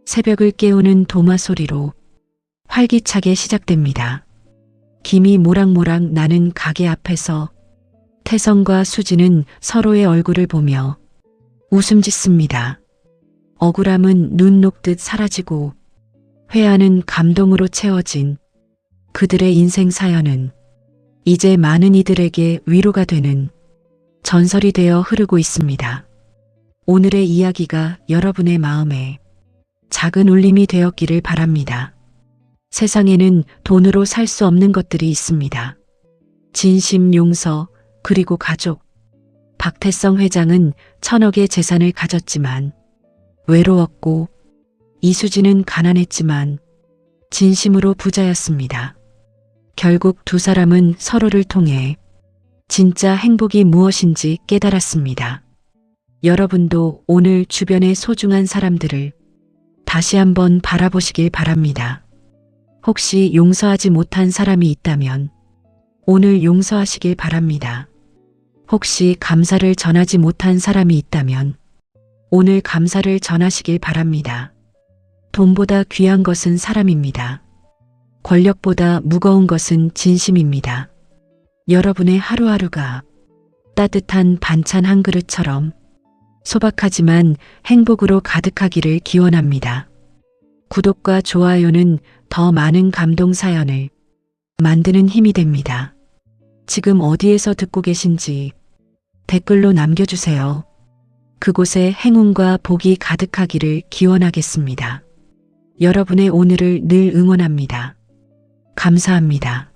S3: 새벽을 깨우는 도마 소리로 활기차게 시작됩니다. 김이 모락모락 나는 가게 앞에서 태성과 수진은 서로의 얼굴을 보며 웃음 짓습니다. 억울함은 눈 녹듯 사라지고 회한은 감동으로 채워진 그들의 인생 사연은 이제 많은 이들에게 위로가 되는 전설이 되어 흐르고 있습니다. 오늘의 이야기가 여러분의 마음에 작은 울림이 되었기를 바랍니다. 세상에는 돈으로 살 수 없는 것들이 있습니다. 진심, 용서, 그리고 가족. 박태성 회장은 1000억의 재산을 가졌지만 외로웠고, 이수진은 가난했지만 진심으로 부자였습니다. 결국 두 사람은 서로를 통해 진짜 행복이 무엇인지 깨달았습니다. 여러분도 오늘 주변의 소중한 사람들을 다시 한번 바라보시길 바랍니다. 혹시 용서하지 못한 사람이 있다면 오늘 용서하시길 바랍니다. 혹시 감사를 전하지 못한 사람이 있다면 오늘 감사를 전하시길 바랍니다. 돈보다 귀한 것은 사람입니다. 권력보다 무거운 것은 진심입니다. 여러분의 하루하루가 따뜻한 반찬 한 그릇처럼 소박하지만 행복으로 가득하기를 기원합니다. 구독과 좋아요는 더 많은 감동 사연을 만드는 힘이 됩니다. 지금 어디에서 듣고 계신지 댓글로 남겨주세요. 그곳에 행운과 복이 가득하기를 기원하겠습니다. 여러분의 오늘을 늘 응원합니다. 감사합니다.